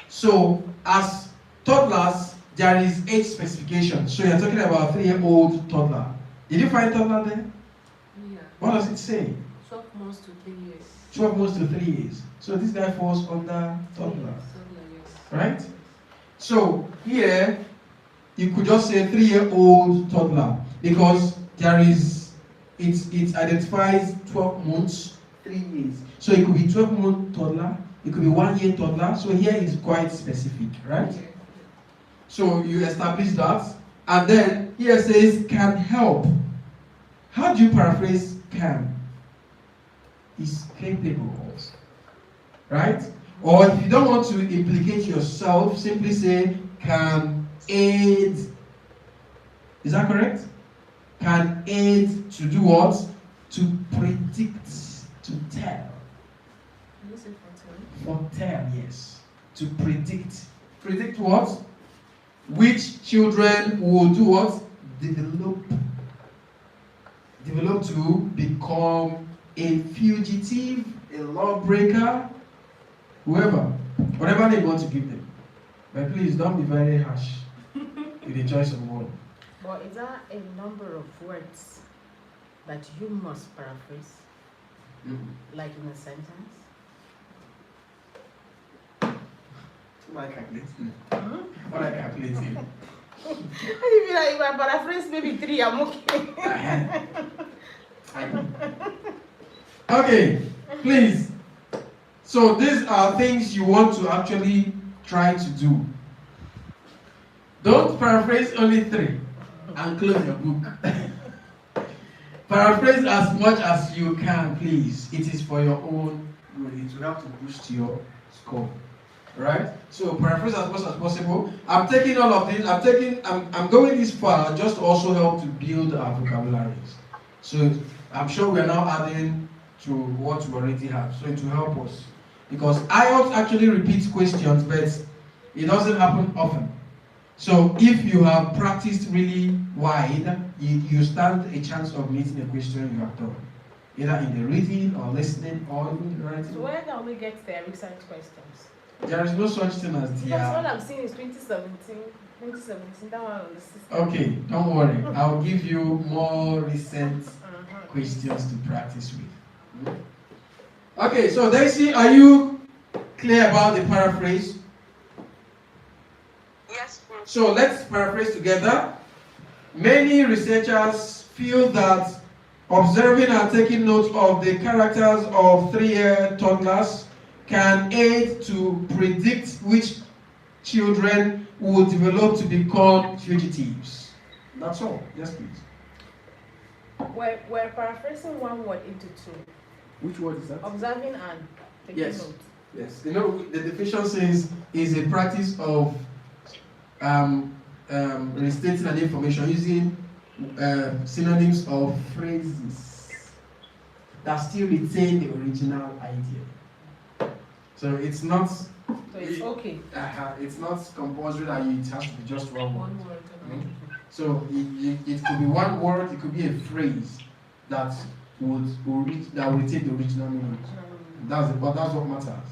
So as toddlers, there is age specification. So you're talking about 3-year-old toddler. Did you find toddler there? Yeah. What does it say? 12 months to 3 years. 12 months to 3 years. So this guy falls under toddler. Right? So here you could just say 3-year-old toddler because there is it identifies 12 months, 3 years. So it could be 12-month toddler, it could be 1-year toddler. So here is quite specific, right? So you establish that, and then here says can help. How do you paraphrase can? Is capable, right? Or if you don't want to implicate yourself, simply say can aid. Is that correct? Can aid to do what? To predict, to tell. Foretell, yes. To predict. Predict what? Which children will do what? Develop to become a fugitive, a lawbreaker, whoever, whatever they want to give them. But please don't be very harsh in the choice of word. But is there a number of words that you must paraphrase, like in a sentence? What I calculating? What I calculating? If I paraphrase maybe 3, I'm okay. Okay, please. So these are things you want to actually try to do. Don't paraphrase only 3 and close your book. Paraphrase as much as you can, please. It is for your own good. It will have to boost your score. Right? So paraphrase as much as possible. I'm taking all of this. I'm going this far just to also help to build our vocabularies. So I'm sure we are now adding to what we already have. So it will help us. because IELTS actually repeats questions, but it doesn't happen often. So if you have practiced really wide, you stand a chance of meeting a question you have done, either in the reading or listening or even the writing. So where can we get the recent questions? There is no such thing as the. Because all I'm seeing is 2017, that one on the system. Okay, don't worry. I'll give you more recent questions to practice with. Okay, so Daisy, are you clear about the paraphrase? Yes, Prof. So let's paraphrase together. Many researchers feel that observing and taking note of the characters of 3-year toddlers can aid to predict which children will develop to become fugitives. That's all. Yes, please. We're paraphrasing one word into two. Which word is that? Observing and taking Yes. note. Yes. You know, the definition says is a practice of restating an information using synonyms of phrases that still retain the original idea. So it's not. So it's okay. It's not compulsory that it has to be just one word. One word. So it could be one word. It could be a phrase that will retain the original meaning. That's what matters.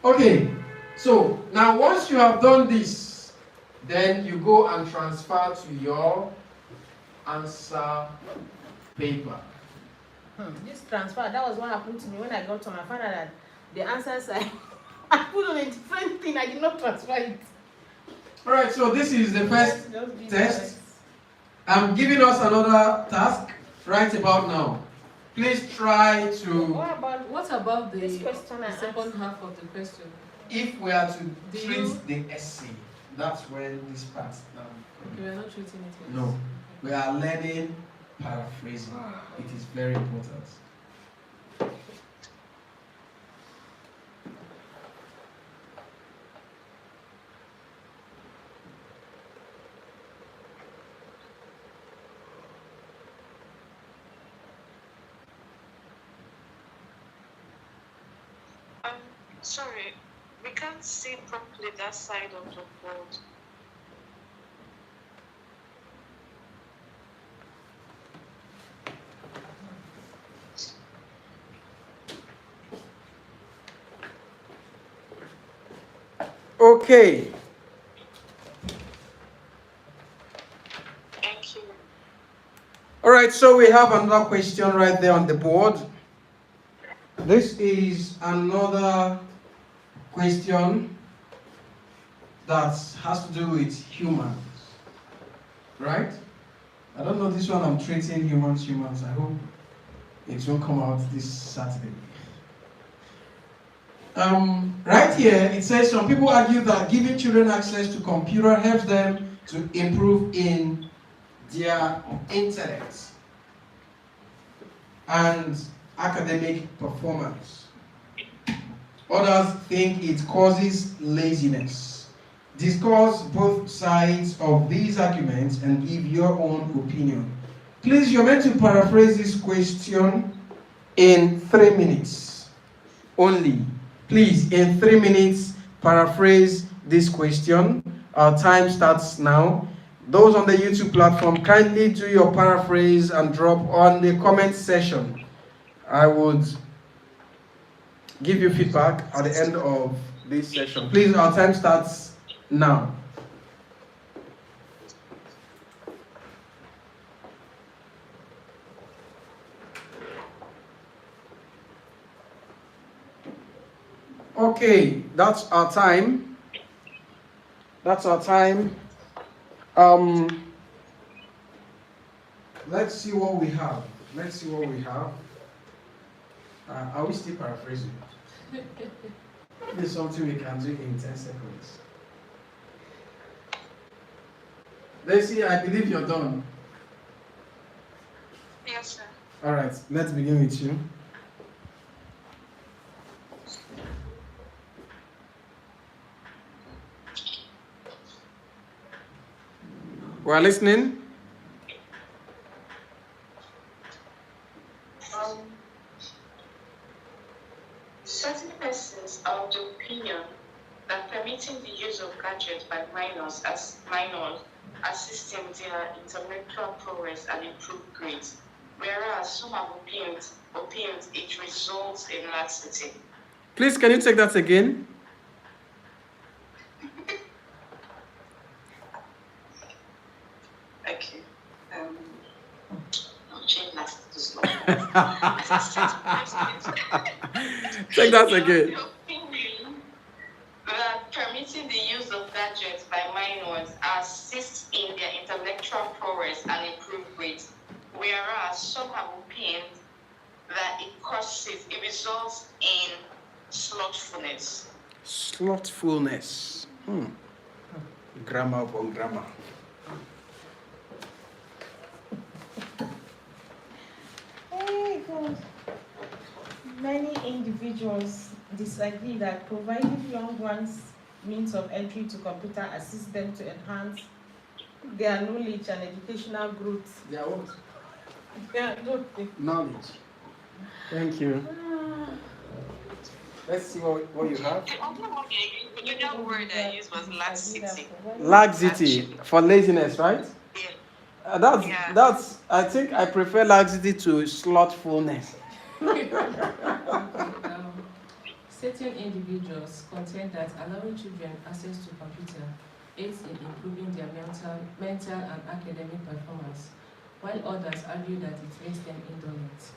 Okay. So now once you have done this, then you go and transfer to your answer paper. This transfer, that was what happened to me when I got home. I found out that the answers I put on a different thing. I did not transfer it. Alright, so this is the first Just be test. honest. I'm giving us another task right about now. Please try to, What about the This question the I second asked. half of the question? if we are to Do treat you- the essay, that's when this part now. Okay, we are not treating it yet. No, we are learning paraphrasing. It is very important. Sorry, we can't see properly that side of the board. Okay. Thank you. Alright, so we have another question right there on the board. This is another question that has to do with humans. Right? I don't know, this one I'm treating humans. I hope it will come out this Saturday. Right here, it says some people argue that giving children access to computer helps them to improve in their intellect and academic performance. Others think it causes laziness. Discuss both sides of these arguments and give your own opinion. Please, you're meant to paraphrase this question in 3 minutes only. Please, in 3 minutes, paraphrase this question. Our time starts now. Those on the YouTube platform, kindly do your paraphrase and drop on the comment section. I would give you feedback at the end of this session. Please, our time starts now. Okay, that's our time. Let's see what we have. Are we still paraphrasing? This is something we can do in 10 seconds. Daisy, I believe you're done. Yes, sir. All right, let's begin with you. We're listening. Certain persons are of the opinion that permitting the use of gadgets by minors assists in their intellectual progress and improved grades, whereas some have opined it results in laxity. Please, can you take that again? Okay. I'll change laxity to slow. Take that again. The opinion that permitting the use of gadgets by minors assists in their intellectual progress and improved grades, whereas some have opined that it results in slothfulness. Slothfulness. Grammar upon grammar. Hey God. Many individuals disagree that providing young ones means of entry to computer assists them to enhance their knowledge and educational growth. Their what? Their Knowledge. Thank you. Let's see what you have. The other word I used was laxity. Laxity for laziness, right? Yeah. That's. I think I prefer laxity to slothfulness. Certain individuals contend that allowing children access to computer aids in improving their mental and academic performance, while others argue that it makes them indolent.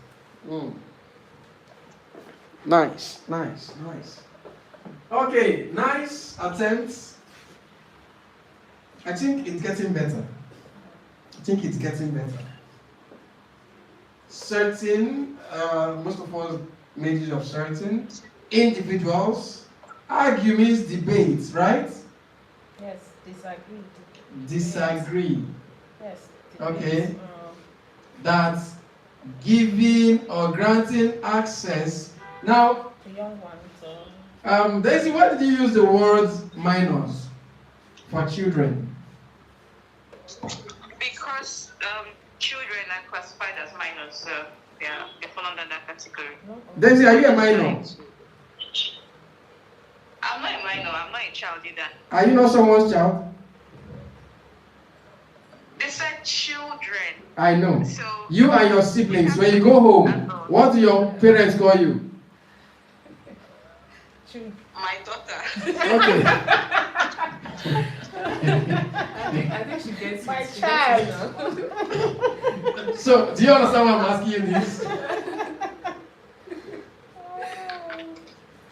Nice. Okay, nice attempts. I think it's getting better. Certain, most of us made use of certain individuals. Argue means debate, right? Yes, Disagree. Yes. Okay. That giving or granting access. Now, To young ones. Daisy, why did you use the word minors for children? Because children are classified as minors, so they fall under that category. Daisy, are you a minor? I'm not a minor, I'm not a child either. Are you not someone's child? They said children. I know. So You and your siblings, when you go home, what do your parents call you? my daughter. Okay. I think she gets My it. She child. gets it now. So, do you understand why I'm asking you this?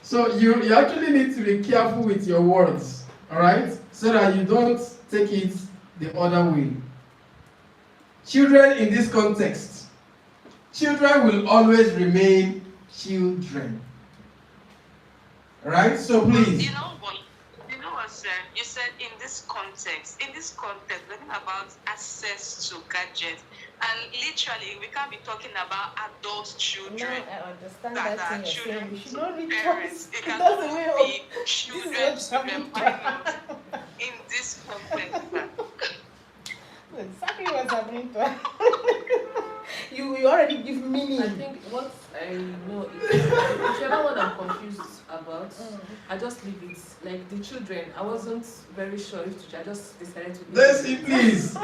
So, you actually need to be careful with your words, all right? So that you don't take it the other way. Children in this context, children will always remain children. Right? So please. You know what, sir? You said in this context, we're talking about access to gadgets. And literally, we can't be talking about adult children. No, I understand that that are thing you're saying. children We should to not read parents. twice. It can That's the only way be of children this to is them what minors in this context. exactly what's happening to her. You already give meaning. I think what I know is whichever one I'm confused about, I just leave it. Like the children, I wasn't very sure if I just decided to leave Daisy, it. please.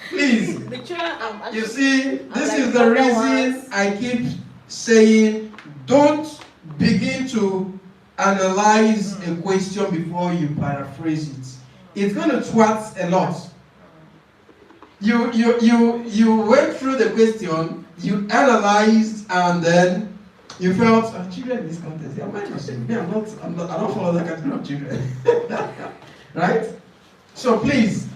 Please. The children You see, this like is the younger reason ones. I keep saying don't begin to analyze a question before you paraphrase it. It's going to twat a lot. You went through the question, you analyzed, and then you felt children in this context. They are minors. I don't follow that category of children. Right? So please,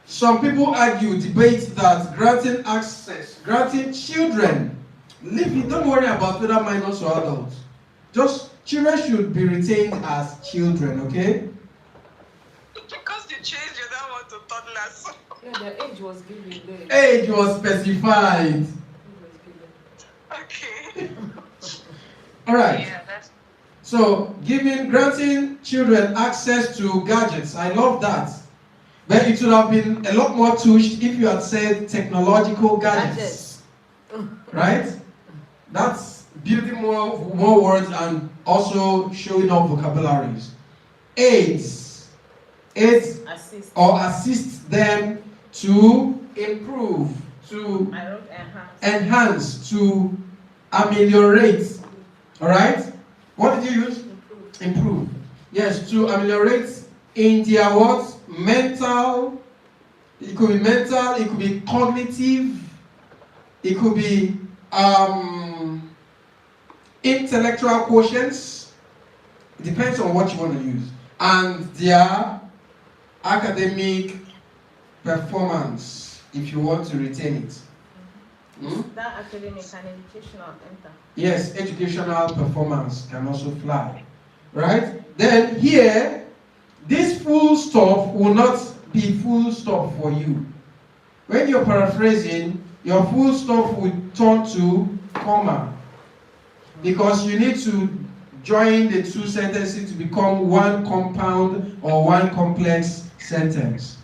some people argue, debate that granting children, leave it, don't worry about whether minors or adults. Just children should be retained as children, okay? Because you changed, you don't want to toddlers. Yeah, their age was given there. Age was specified. Okay. All right. Yeah, that's. So, granting children access to gadgets, I love that. But it would have been a lot more touched if you had said technological gadgets. Right? That's building more words and also showing off vocabularies. Aids assist them to improve, to enhance, to ameliorate. All right? What did you use? Improve. Yes, to ameliorate in their what? Mental. It could be mental, it could be cognitive, it could be intellectual quotients. It depends on what you want to use. And their academic performance, if you want to retain it. That academic and educational enter. Yes, educational performance can also fly. Right? Then here, this full stop will not be full stop for you. When you're paraphrasing, your full stop will turn to comma. Because you need to join the two sentences to become one compound or one complex sentence.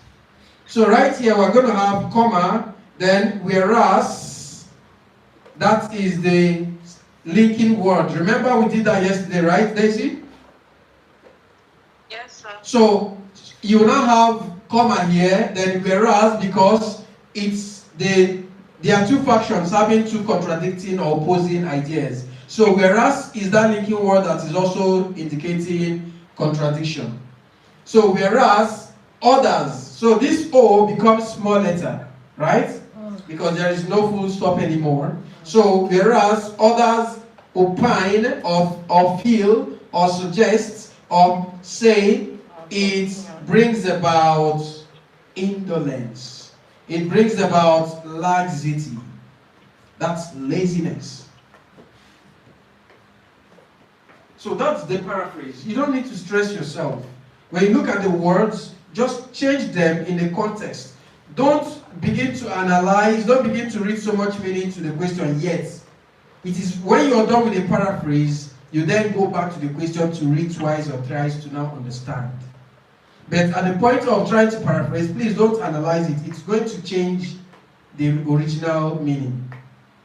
So right here we're going to have comma, then whereas, that is the linking word. Remember we did that yesterday, right, Daisy? Yes, sir. So you now have comma here, then whereas, because there are two factions having two contradicting or opposing ideas. So whereas is that linking word that is also indicating contradiction. So whereas others, so this O becomes small letter, right? Because there is no full stop anymore. So whereas others opine or feel or suggest or say it brings about indolence. It brings about laxity. That's laziness. So that's the paraphrase. You don't need to stress yourself. When you look at the words, just change them in the context. Don't begin to analyze, don't begin to read so much meaning to the question yet. It is when you're done with the paraphrase, you then go back to the question to read twice or thrice to now understand. But at the point of trying to paraphrase, please don't analyze it. It's going to change the original meaning.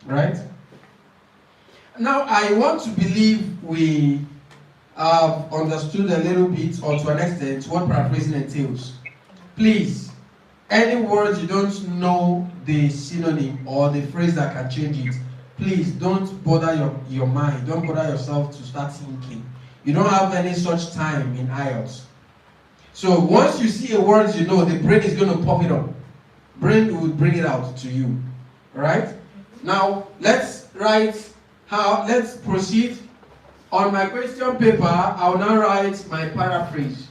Right? Now, I want to believe we have understood a little bit, or to an extent, what paraphrasing entails. Please, any words you don't know the synonym or the phrase that can change it, please don't bother your mind. Don't bother yourself to start thinking. You don't have any such time in IELTS. So once you see a word you know, the brain is going to pop it up. Brain will bring it out to you. Alright? Now, let's proceed. On my question paper, I will now write my paraphrase.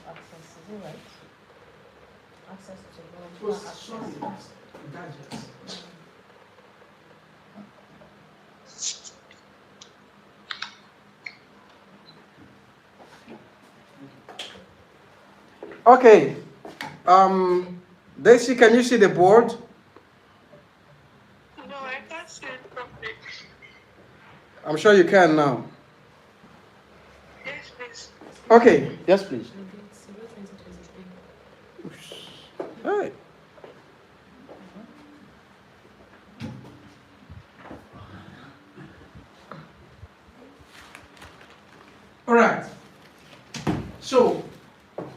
Access, is it right? Access to Gadgets. Okay. Daisy, can you see the board? No, I can't see it properly. I'm sure you can now. Yes, please. Okay. Yes, please. Hi. All right. So,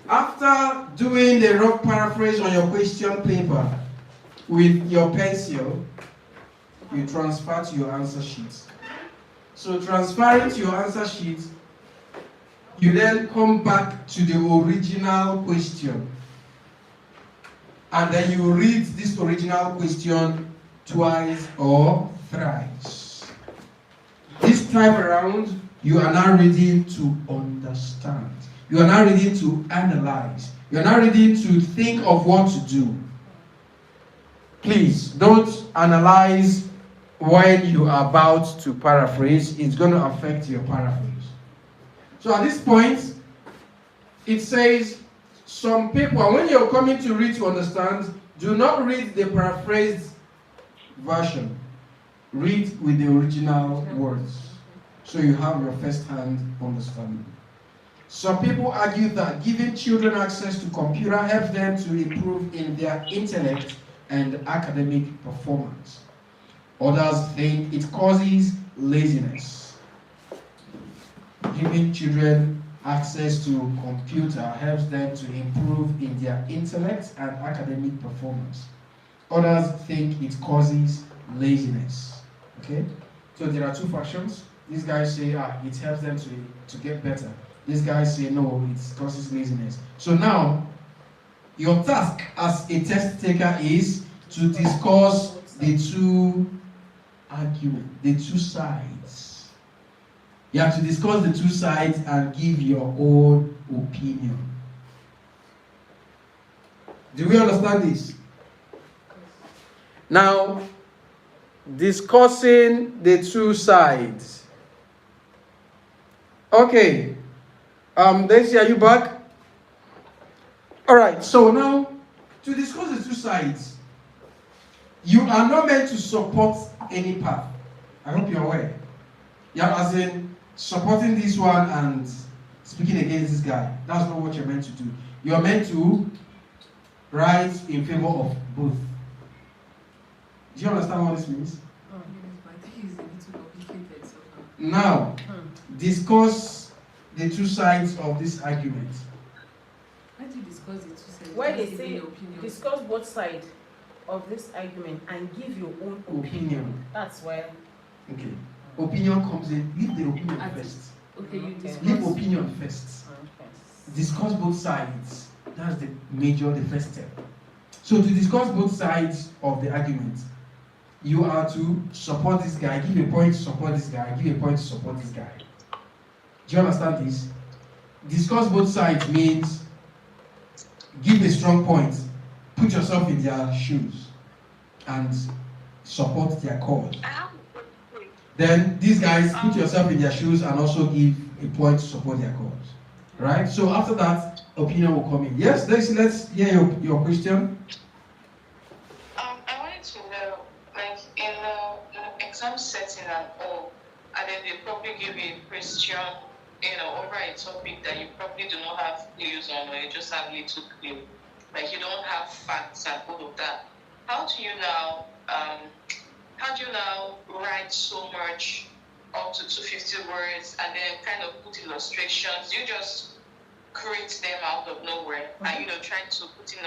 after doing the rough paraphrase on your question paper with your pencil, you transfer to your answer sheet. So, transferring to your answer sheet, you then come back to the original question. And then you read this original question twice or thrice. This time around, you are now ready to understand. You are now ready to analyze. You are now ready to think of what to do. Please, don't analyze when you are about to paraphrase. It's going to affect your paraphrase. So at this point, it says, some people, when you're coming to read to understand, do not read the paraphrased version. Read with the original words, so you have your first-hand understanding. Some people argue that giving children access to computer helps them to improve in their intellect and academic performance. Others think it causes laziness. Giving children access to computer helps them to improve in their intellect and academic performance. Others think it causes laziness. Okay? So there are two factions. These guys say it helps them to get better. These guys say no, it causes laziness. So now, your task as a test taker is to discuss the two arguments, the two sides. You have to discuss the two sides and give your own opinion. Do we understand this? Now, discussing the two sides. Okay. Daisy, are you back? Alright, so now, to discuss the two sides, you are not meant to support any path. I hope you're aware. Yeah, as in supporting this one and speaking against this guy. That's not what you're meant to do. You're meant to write in favor of both. Do you understand what this means? I think it's a little complicated. So now, discuss the two sides of this argument. how do you discuss the two sides? Why they Give say your opinion. discuss both sides of this argument and give your own Opinion. That's why. Okay. Opinion comes in. Leave the opinion At- first. Okay, you discuss. Leave opinion first. Okay. Discuss both sides. That's the first step. So to discuss both sides of the argument, you are to support this guy, give a point to support this guy, give a point to support this guy. Do you understand this? Discuss both sides means give a strong point, put yourself in their shoes, and support their cause. Then these guys put yourself in their shoes and also give a point to support their cause. Right? So after that, opinion will come in. Yes, let's hear your question. I wanted to know, like in the exam setting and all, and then they probably give you a question, over a topic that you probably do not have clues on, or you just have little clue, like you don't have facts and all of that. How do you now write so much, up to 250 words, and then kind of put illustrations? You just create them out of nowhere, and trying to put in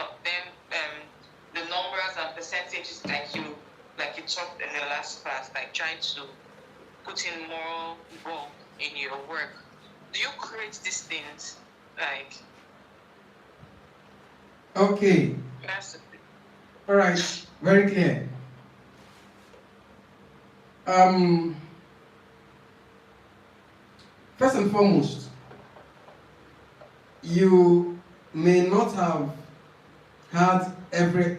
the numbers and percentages like you talked in the last class, like trying to put in more bulk in your work. Do you create these things? Like, Okay. that's the All right. Very clear. First and foremost, you may not have had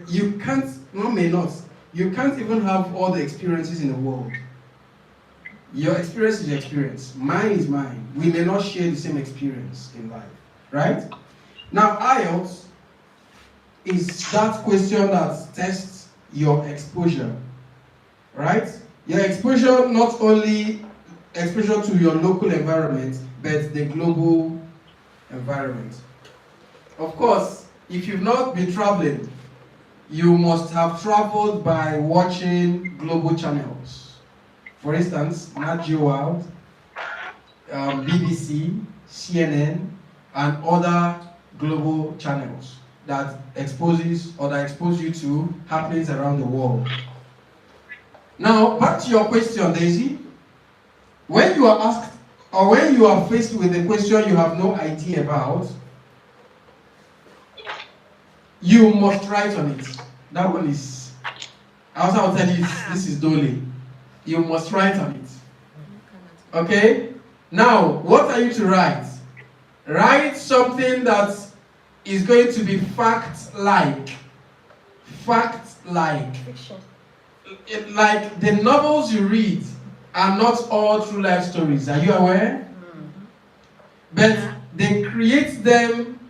you can't even have all the experiences in the world. Your experience is your experience. Mine is mine. We may not share the same experience in life, right? Now, IELTS is that question that tests your exposure, right? Your exposure, not only exposure to your local environment, but the global environment. Of course, if you've not been traveling, you must have traveled by watching global channels. For instance, Nat Geo World, BBC, CNN, and other global channels that expose you to happenings around the world. Now, back to your question, Daisy. When you are asked, or when you are faced with a question you have no idea about, you must write on it. That one is, I also will tell you, this is Dole. You must write on it. Okay? Now, what are you to write? Write something that is going to be fact-like. Fact-like. Fiction. Like the novels you read are not all true life stories. Are you aware? But they create them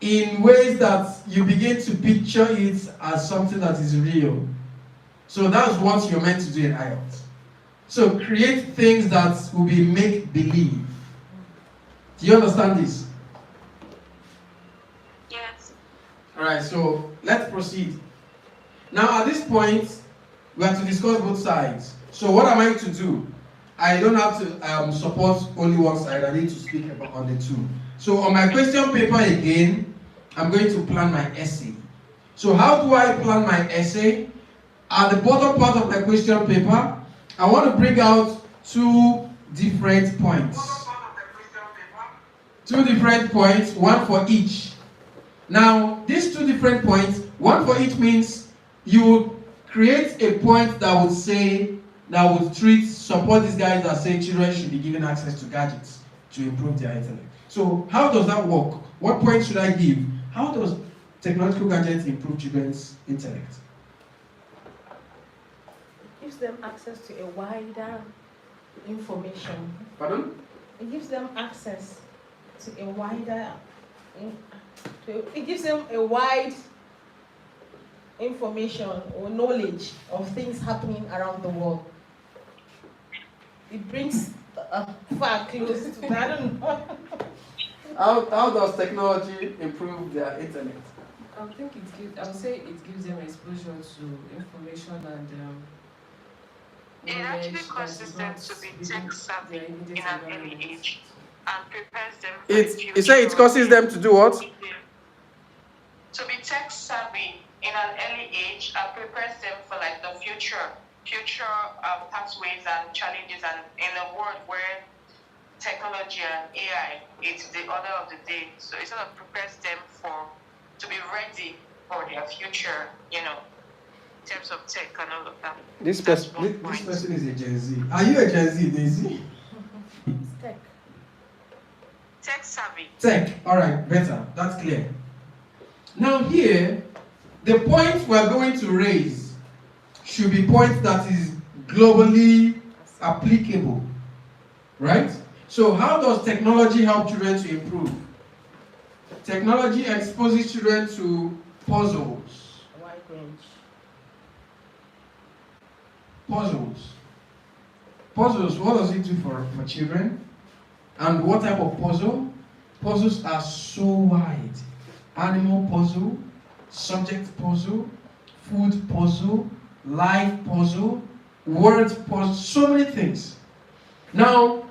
in ways that you begin to picture it as something that is real. So that's what you're meant to do in IELTS. So create things that will be make-believe. Do you understand this? Yes. Alright, so let's proceed. Now at this point, we have to discuss both sides. So what am I to do? I don't have to support only one side. I need to speak about on the two. So on my question paper again, I'm going to plan my essay. So how do I plan my essay? At the bottom part of my question paper, I want to bring out two different points. Two different points, one for each. Now, these two different points, one for each means you create a point that would say, that would support these guys that say children should be given access to gadgets to improve their intellect. So how does that work? What point should I give? How does technological gadgets improve children's intellect? It gives them access to a wider information. Pardon? It gives them access to a wider, it gives them a wide information or knowledge of things happening around the world. It brings far close to that. I don't know. How does technology improve their intellect? I would say it gives them exposure to information and It actually knowledge causes them that is to be not tech within savvy their in immediate an early environment. age and prepares them for the future. You say it causes them to do what? To be tech savvy in an early age and prepares them for like the future pathways and challenges, and in a world where technology and AI is the order of the day. So it sort of prepares them to be ready for their future, in terms of tech and all of that. This person is a Gen Z. Are you a Gen Z, Daisy? It's tech. Tech savvy. Tech. Alright, better. That's clear. Now here, the point we're going to raise should be points that is globally applicable. Right? So how does technology help children to improve? Technology exposes children to puzzles. A wide range. Puzzles, what does it do for children? And what type of puzzle? Puzzles are so wide. Animal puzzle, subject puzzle, food puzzle, life puzzle, word puzzle, so many things. Now,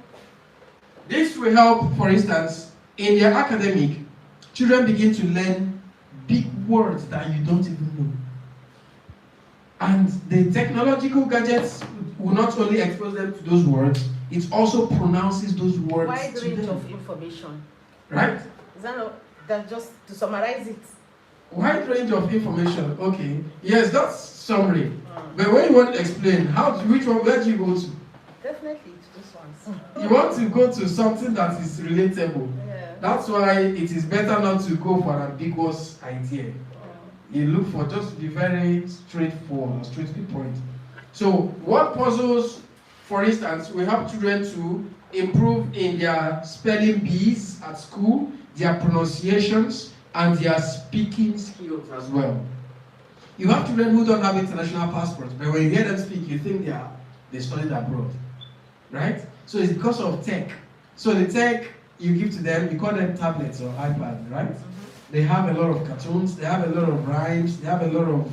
this will help, for instance, in their academic, children begin to learn big words that you don't even know. And the technological gadgets will not only expose them to those words, it also pronounces those words Wide to range them. of information. Right? Is that not, that just to summarize it? Wide range of information. Okay. Yes, that's summary. But when you want to explain, where do you go to? Definitely to those ones. You want to go to something that is relatable. Yeah. That's why it is better not to go for an ambiguous idea. You look for just be very straightforward, straight to the point. So, what puzzles, for instance, will help children to improve in their spelling bees at school, their pronunciations, and their speaking skills as well. You have children who don't have international passports, but when you hear them speak, you think they studied abroad, right? So it's because of tech. So the tech you give to them, you call them tablets or iPads, right? They have a lot of cartoons, they have a lot of rhymes, they have a lot of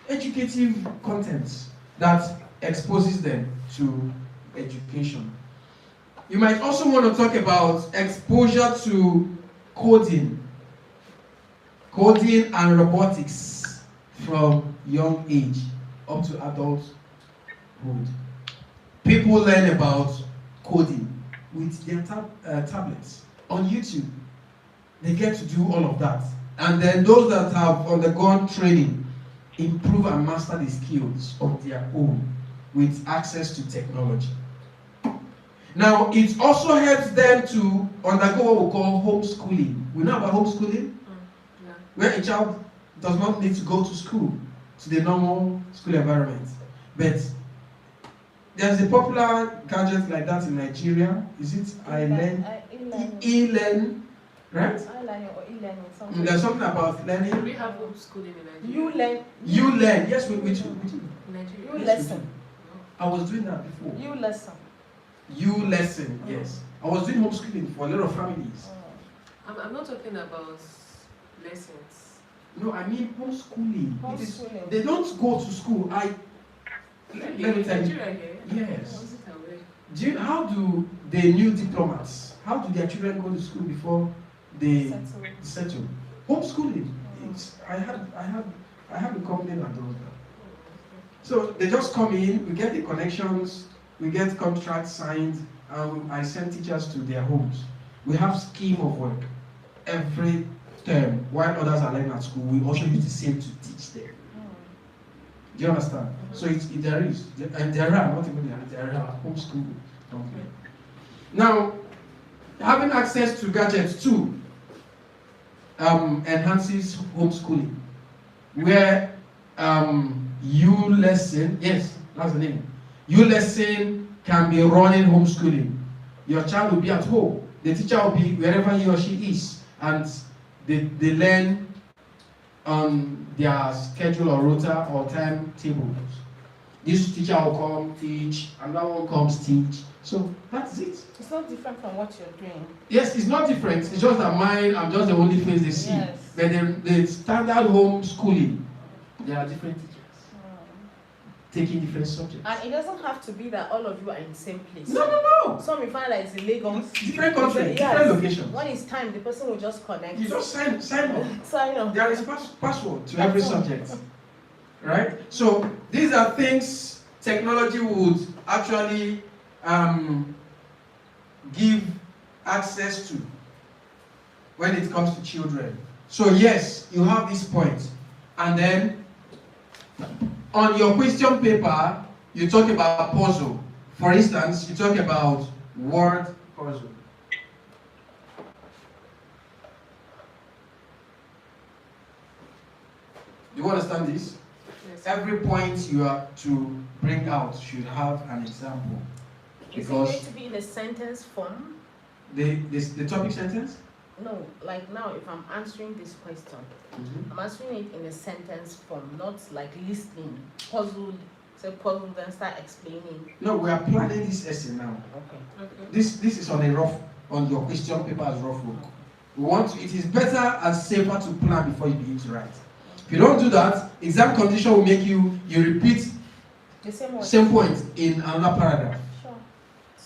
educative content that exposes them to education. You might also want to talk about exposure to coding and robotics from young age up to adulthood. People learn about coding with their tablets on YouTube. They get to do all of that. And then those that have undergone training improve and master the skills of their own with access to technology. Now, it also helps them to undergo what we call homeschooling. We know about homeschooling? Yeah. Where a child does not need to go to school, to the normal school environment. But there's a popular gadget like that in Nigeria. Is it e-learn? Right? E-learning or e-learning. Something. There's something about learning. We have homeschooling in Nigeria. You learn. You learn. Yes, we do. In Nigeria. You lesson. I was doing that before. You lesson. You lesson, yes. I was doing homeschooling for a lot of families. I'm not talking about lessons. No, I mean homeschooling. Homeschooling. They don't go to school. Let me tell you. Nigeria here? Yes. I wasn't aware. How do the new diplomats, how do their children go to school before they settle? Homeschooling. I have a company that does that. So they just come in, we get the connections, we get contracts signed, and I send teachers to their homes. We have scheme of work every term. While others are learning at school, we also use the same to teach them. Do you understand? So there is, and there are, not even there are homeschool companies. Now, having access to gadgets too enhances homeschooling, where you lesson, yes, that's the name. You lesson can be running homeschooling. Your child will be at home. The teacher will be wherever he or she is, and they learn on their schedule or rota or timetables. This teacher will come teach, another one comes teach. So that's it. It's not different from what you're doing. Yes, it's not different. It's just that mine, I'm just the only face they see. Yes. But the standard homeschooling, there are different teachers taking different subjects. And it doesn't have to be that all of you are in the same place. No. Some you find that it's in Lagos. Different countries, Yes. different locations. When it's time, the person will just connect. You just sign up. Sign up. There is password to every subject. Right? So these are things technology would actually give access to when it comes to children. So yes, you have this point. And then on your question paper, you talk about puzzle. For instance, you talk about word puzzle. Do you understand this? Yes. Every point you are to bring out should have an example. Is it Because going to be in a sentence form? the topic sentence? No, like now if I'm answering this question, I'm answering it in a sentence form, not like listening, puzzle, say puzzle, then start explaining. No, we are planning this essay now. Okay. This is on your question paper as rough work. It is better and safer to plan before you begin to write. If you don't do that, exam condition will make you repeat The same point in another paragraph. Sure.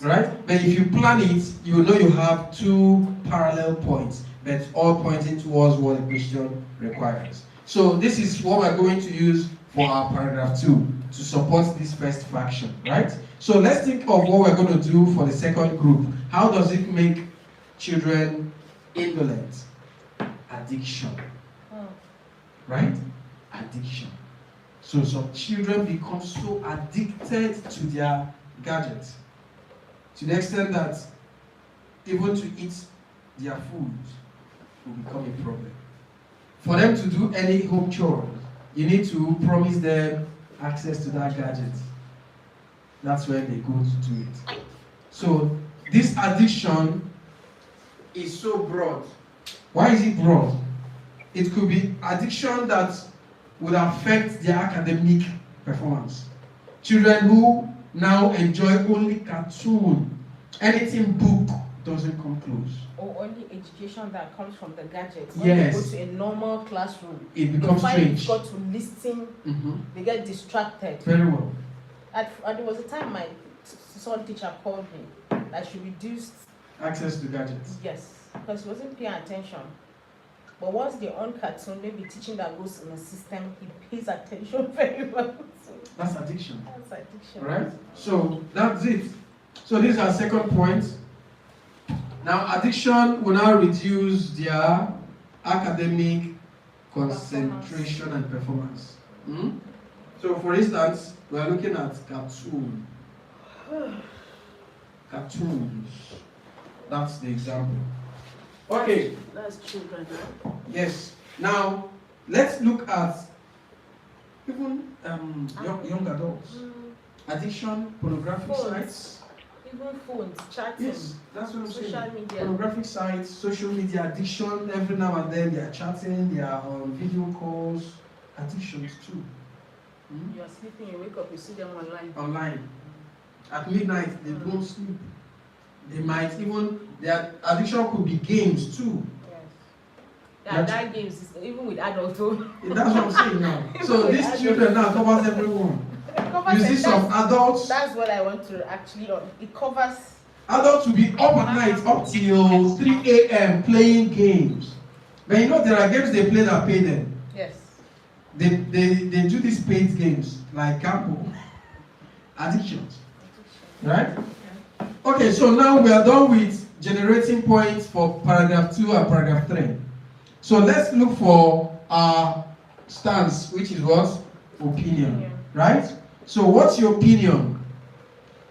Right? But if you plan it, you know you have two parallel points, but all pointing towards what the question requires. So this is what we're going to use for our paragraph 2 to support this first fraction, right? So let's think of what we're going to do for the second group. How does it make children indolent? Addiction. Right? Addiction. So some children become so addicted to their gadgets, to the extent that even to eat their food will become a problem. For them to do any home chores, you need to promise them access to that gadget. That's when they go to do it. So this addiction is so broad. Why is it broad? It could be addiction that would affect their academic performance. Children who now enjoy only cartoon, anything book doesn't come close. Or only education that comes from the gadgets. Yes. When they go to a normal classroom, It becomes they find strange. got to listen, they get distracted. Very well. And there was a time my son teacher called me that she reduced, Access to gadgets. yes, because she wasn't paying attention. But once they're on cartoon, maybe teaching that goes in the system, he pays attention very well. So That's addiction. that's addiction. Right? So that's it. So this is our second point. Now addiction will now reduce their academic concentration and performance. So for instance, we are looking at cartoon. Cartoons. That's the example. Okay. That's children, right? Yes. Now let's look at even young adults. Addiction, pornographic Phones. sites. Even phones, chatting, Yes, that's what I'm saying. social media. Pornographic sites, social media addiction. Every now and then they are chatting, they are on video calls. Addictions too. You are sleeping, you wake up, you see them online. Online. At midnight, they don't sleep. They might even, their addiction could be games too. Yes. Yeah, that games is even with adults too. That's what I'm saying now. So these children now covers everyone. You see some adults. That's what I want to actually. It covers. Adults will be up at night up till 3 a.m. playing games. But you know there are games they play that pay them. Yes. They do these paid games like gamble, addictions, right? Okay, so now we are done with generating points for paragraph 2 and paragraph 3. So let's look for our stance, which is what? Opinion, right? So what's your opinion?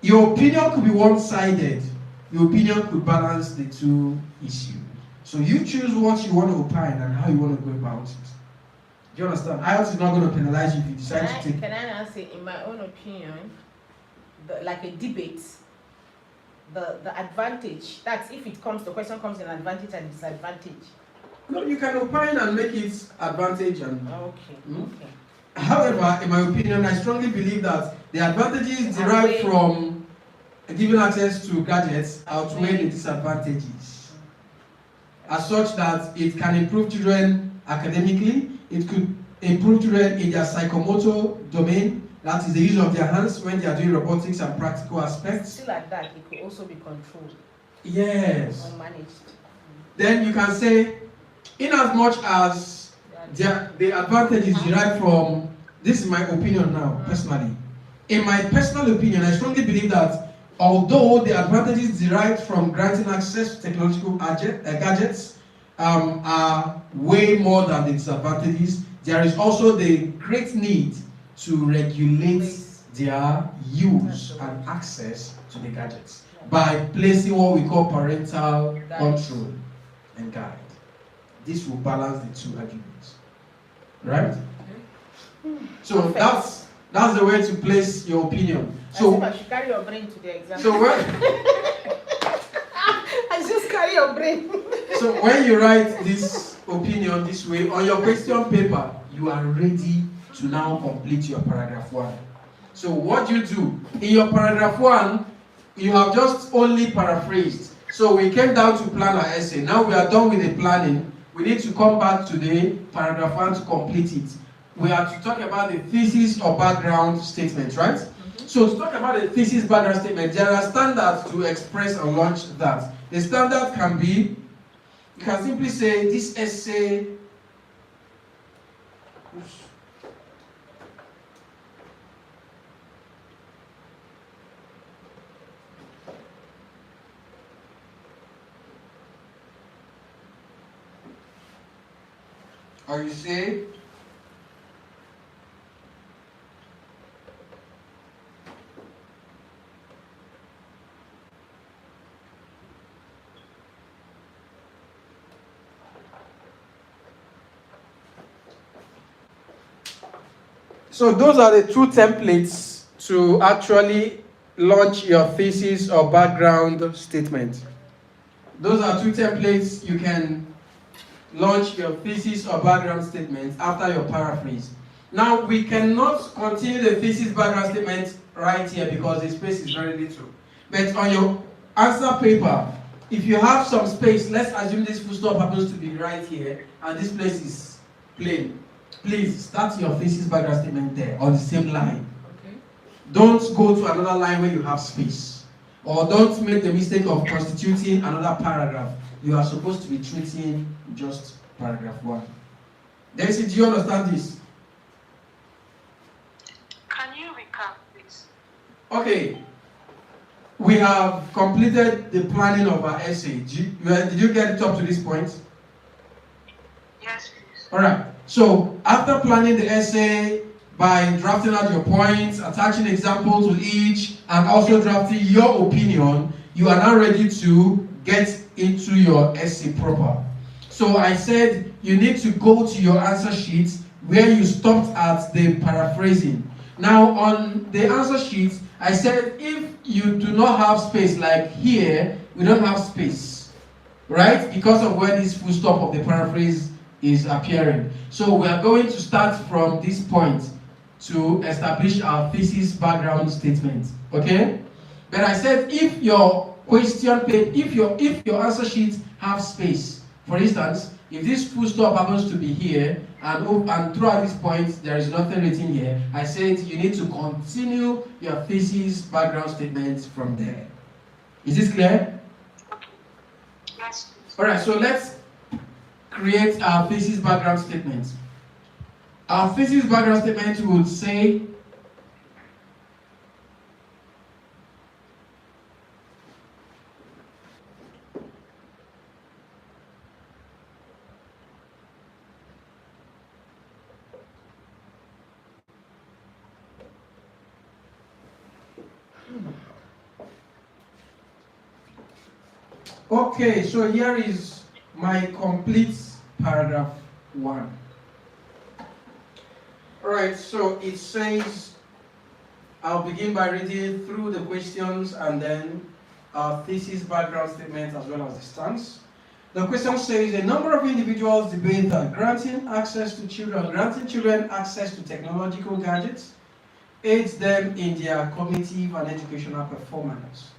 Your opinion could be one-sided. Your opinion could balance the two issues. So you choose what you want to opine and how you want to go about it. Do you understand? IELTS is not going to penalize you if you decide to take. Can I now say, in my own opinion, like a debate, the advantage, that's if it comes, the question comes in advantage and disadvantage. No, you can opine and make it advantage and. Okay. Okay. However, in my opinion, I strongly believe that the advantages derived from giving access to gadgets outweigh the disadvantages. As such that it can improve children academically, it could improve children in their psychomotor domain, that is the use of their hands when they are doing robotics and practical aspects. Still like that, it could also be controlled. Yes. Or managed. Then you can say, in as much as the advantage is derived from, this is my opinion now, personally. In my personal opinion, I strongly believe that although the advantages derived from granting access to technological gadgets are way more than the disadvantages, there is also the great need to regulate their use and access to the gadgets by placing what we call parental control and guide. This will balance the two arguments, right? So that's the way to place your opinion. So I should carry your brain to the exam. So when I just carry your brain. So when you write this opinion this way on your question paper, you are ready to now complete your paragraph 1. So what you do in your paragraph 1, you have just only paraphrased. So we came down to plan our essay. Now we are done with the planning. We need to come back to the paragraph 1 to complete it. We are to talk about the thesis or background statement, right? So to talk about the thesis background statement, there are standards to express and launch that. The standard can be, you can simply say this essay, or you say, so those are the two templates to actually launch your thesis or background statement. Those are two templates you can launch your thesis or background statement after your paraphrase. Now we cannot continue the thesis background statement right here because the space is very little. But on your answer paper, if you have some space, let's assume this full stop happens to be right here and this place is plain. Please start your thesis background statement there on the same line. Okay. Don't go to another line where you have space. Or don't make the mistake of constituting another paragraph. You are supposed to be treating just paragraph 1. Daisy, do you understand this? Can you recap, please? Okay. We have completed the planning of our essay. Did you get it up to this point? Yes, please. All right. So after planning the essay by drafting out your points, attaching examples with each, and also drafting your opinion, you are now ready to get into your essay proper. So I said you need to go to your answer sheet where you stopped at the paraphrasing. Now on the answer sheet, I said if you do not have space, like here, we don't have space, right? Because of where this full stop of the paraphrase is appearing. So we are going to start from this point to establish our thesis background statement, okay? But I said if your question paper, if your answer sheet have space, for instance, if this full stop happens to be here and throughout this point there is nothing written here, I said you need to continue your thesis background statements from there. Is this clear? Yes. Alright, so let's create our thesis background statement. Our thesis background statement would say okay, so here is my complete paragraph 1. Alright, so it says, I'll begin by reading through the questions and then our thesis background statement as well as the stance. The question says, a number of individuals debate that granting children access to technological gadgets aids them in their cognitive and educational performance,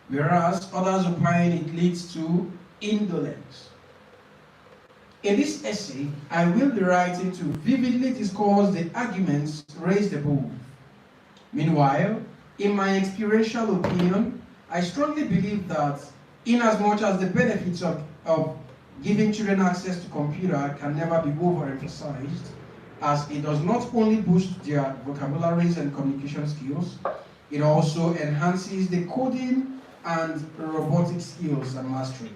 whereas others opine it leads to indolence. In this essay, I will be writing to vividly discuss the arguments raised above. Meanwhile, in my experiential opinion, I strongly believe that inasmuch as the benefits of giving children access to computer can never be overemphasized, as it does not only boost their vocabularies and communication skills, it also enhances the coding and robotic skills and mastery.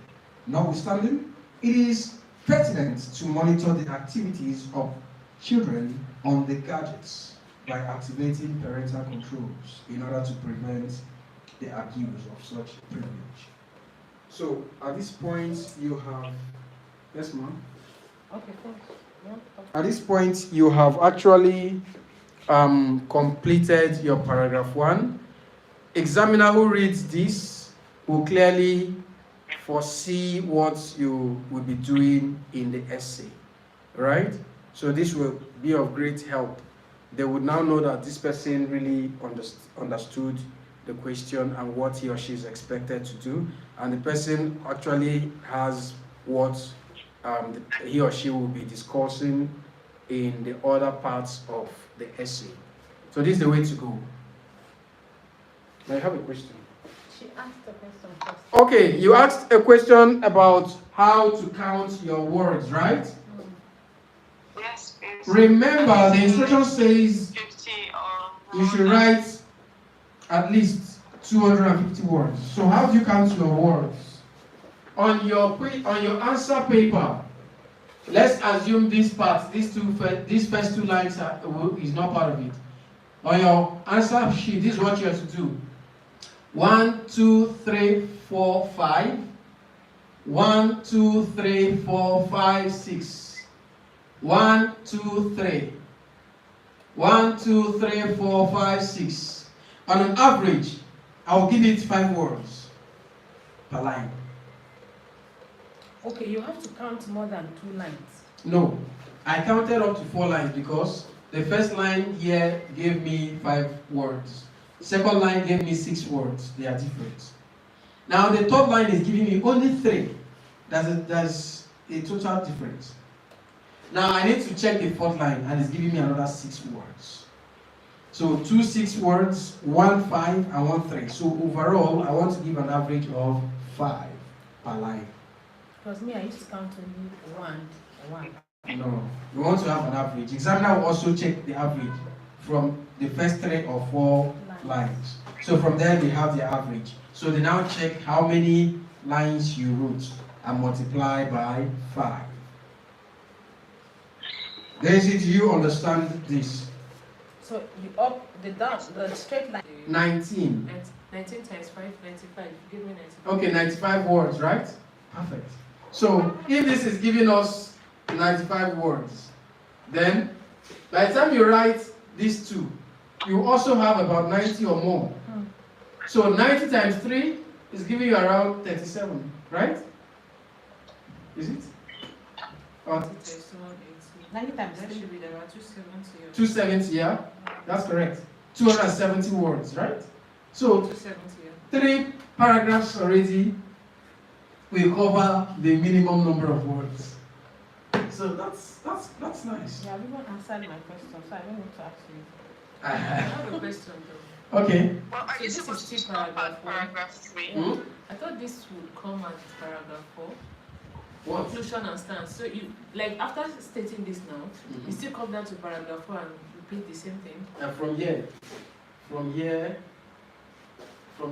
Notwithstanding, it is pertinent to monitor the activities of children on the gadgets by activating parental controls in order to prevent the abuse of such privilege. So at this point you have, yes ma'am? Okay, thanks. Yeah, okay. At this point you have actually completed your paragraph 1. Examiner who reads this will clearly foresee what you will be doing in the essay, right? So this will be of great help. They would now know that this person really understood the question and what he or she is expected to do, and the person actually has what he or she will be discussing in the other parts of the essay. So this is the way to go. I have a question. She asked the question first. Okay, you asked a question about how to count your words, right? Yes, please. Remember, the instruction says 50 you should write at least 250 words. So how do you count your words? On your answer paper, let's assume this part, these first 2 lines is not part of it. On your answer sheet, this is what you have to do. 1, 2, 3, 4, 5. 1, 2, 3, 4, 5, 6. 1, 2, 3. 1, 2, 3, 4, 5, 6. On an average, I'll give it 5 words per line. Okay, you have to count more than 2 lines. No, I counted up to 4 lines because the first line here gave me 5 words. Second line gave me 6 words. They are different. Now the third line is giving me only 3. That's a total difference. Now I need to check the fourth line and it's giving me another 6 words. So 2 6 words, 1 5, and 1 3. So overall, I want to give an average of 5 per line. Because me, I used to count only 1. No, we want to have an average. Examiner will also check the average from the first 3 or 4 lines. So from there they have the average. So they now check how many lines you wrote and multiply by 5. Daisy, do you understand this? So you up, the down, the straight line. 19. 19 times 5, 95. Give me 95. Okay, 95 words, right? Perfect. So if this is giving us 95 words, then by the time you write these 2, you also have about 90 or more. So 90 times 3 is giving you around 37, right? Is it? Or 90 times That 3. should be around 270. 270, yeah? That's correct. 270 words, right? So 270, yeah. 3 paragraphs already will cover the minimum number of words. So that's nice. Yeah, everyone answered my question, so I don't need to ask you. I have a question though. Okay. Well, are So you this supposed is to still stop paragraph at one. paragraph 3? Hmm? I thought this would come at paragraph 4. What? Conclusion and stance. So you, like, after stating this now, you still come down to paragraph 4 and repeat the same thing? And from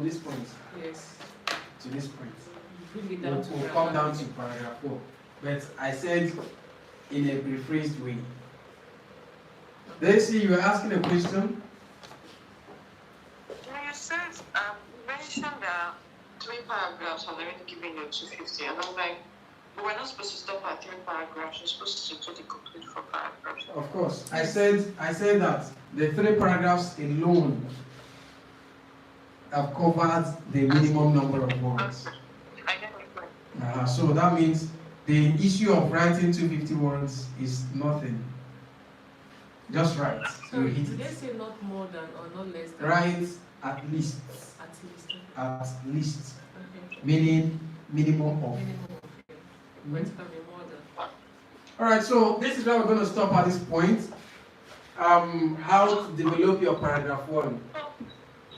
this point Yes. to this point, You bring it down to we'll paragraph come down to paragraph 4. But I said in a rephrased way. Daisy, you were asking a question? Yeah, you said, you mentioned that 3 paragraphs had already given you 250, and I'm like, but we're not supposed to stop at 3 paragraphs, we're supposed to do the complete 4 paragraphs. Of course. I said that the 3 paragraphs alone have covered the minimum number of words. I get your point. So that means the issue of writing 250 words is nothing. Just write. So You hit did they it. say not more than or not less than? Write at least. At least. At least. Okay. Meaning minimum of. Minimum. Okay. But it can be more than. Alright, so this is where we're going to stop at this point. How to develop your paragraph 1.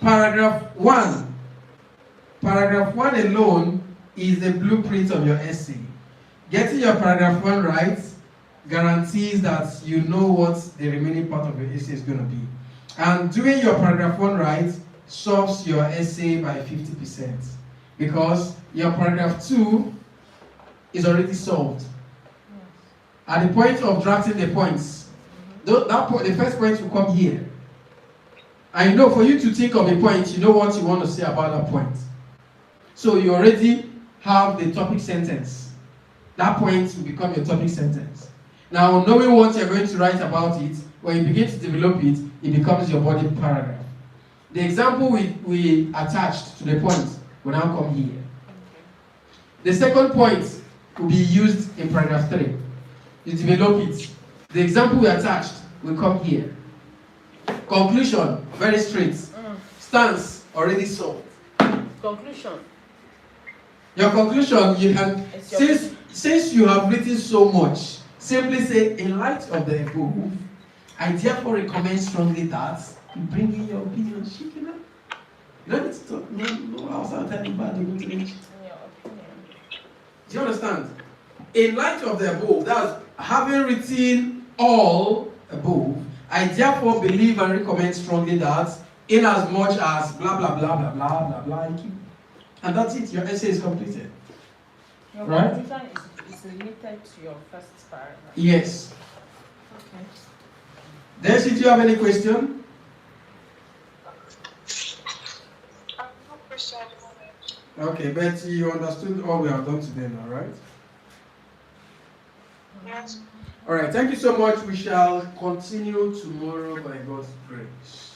Paragraph 1. Paragraph 1 alone is the blueprint of your essay. Getting your paragraph 1 right guarantees that you know what the remaining part of your essay is going to be. And doing your paragraph 1 right solves your essay by 50%. Because your paragraph 2 is already solved. At the point of drafting the points, the first point will come here. And you know, for you to think of a point, you know what you want to say about that point. So you already have the topic sentence. That point will become your topic sentence. Now, knowing what you're going to write about it, when you begin to develop it, it becomes your body paragraph. The example we attached to the point will now come here. The second point will be used in paragraph 3. You develop it. The example we attached will come here. Conclusion, very straight. Stance, already solved. Conclusion. Your conclusion, you can, since you have written so much, simply say, in light of the above, I therefore recommend strongly that you bring in your opinion. You don't need to talk, no outside telling bad In your opinion. Do you understand? In light of the above, that's having written all above, I therefore believe and recommend strongly that in as much as blah blah blah blah blah blah blah, and that's it. Your essay is completed. Your Right? conclusion is limited to your first paragraph. Yes. Okay. Daisy, do you have any question? No question. Okay, but you understood all we have done today now, right? Yes. All right, thank you so much. We shall continue tomorrow by God's grace.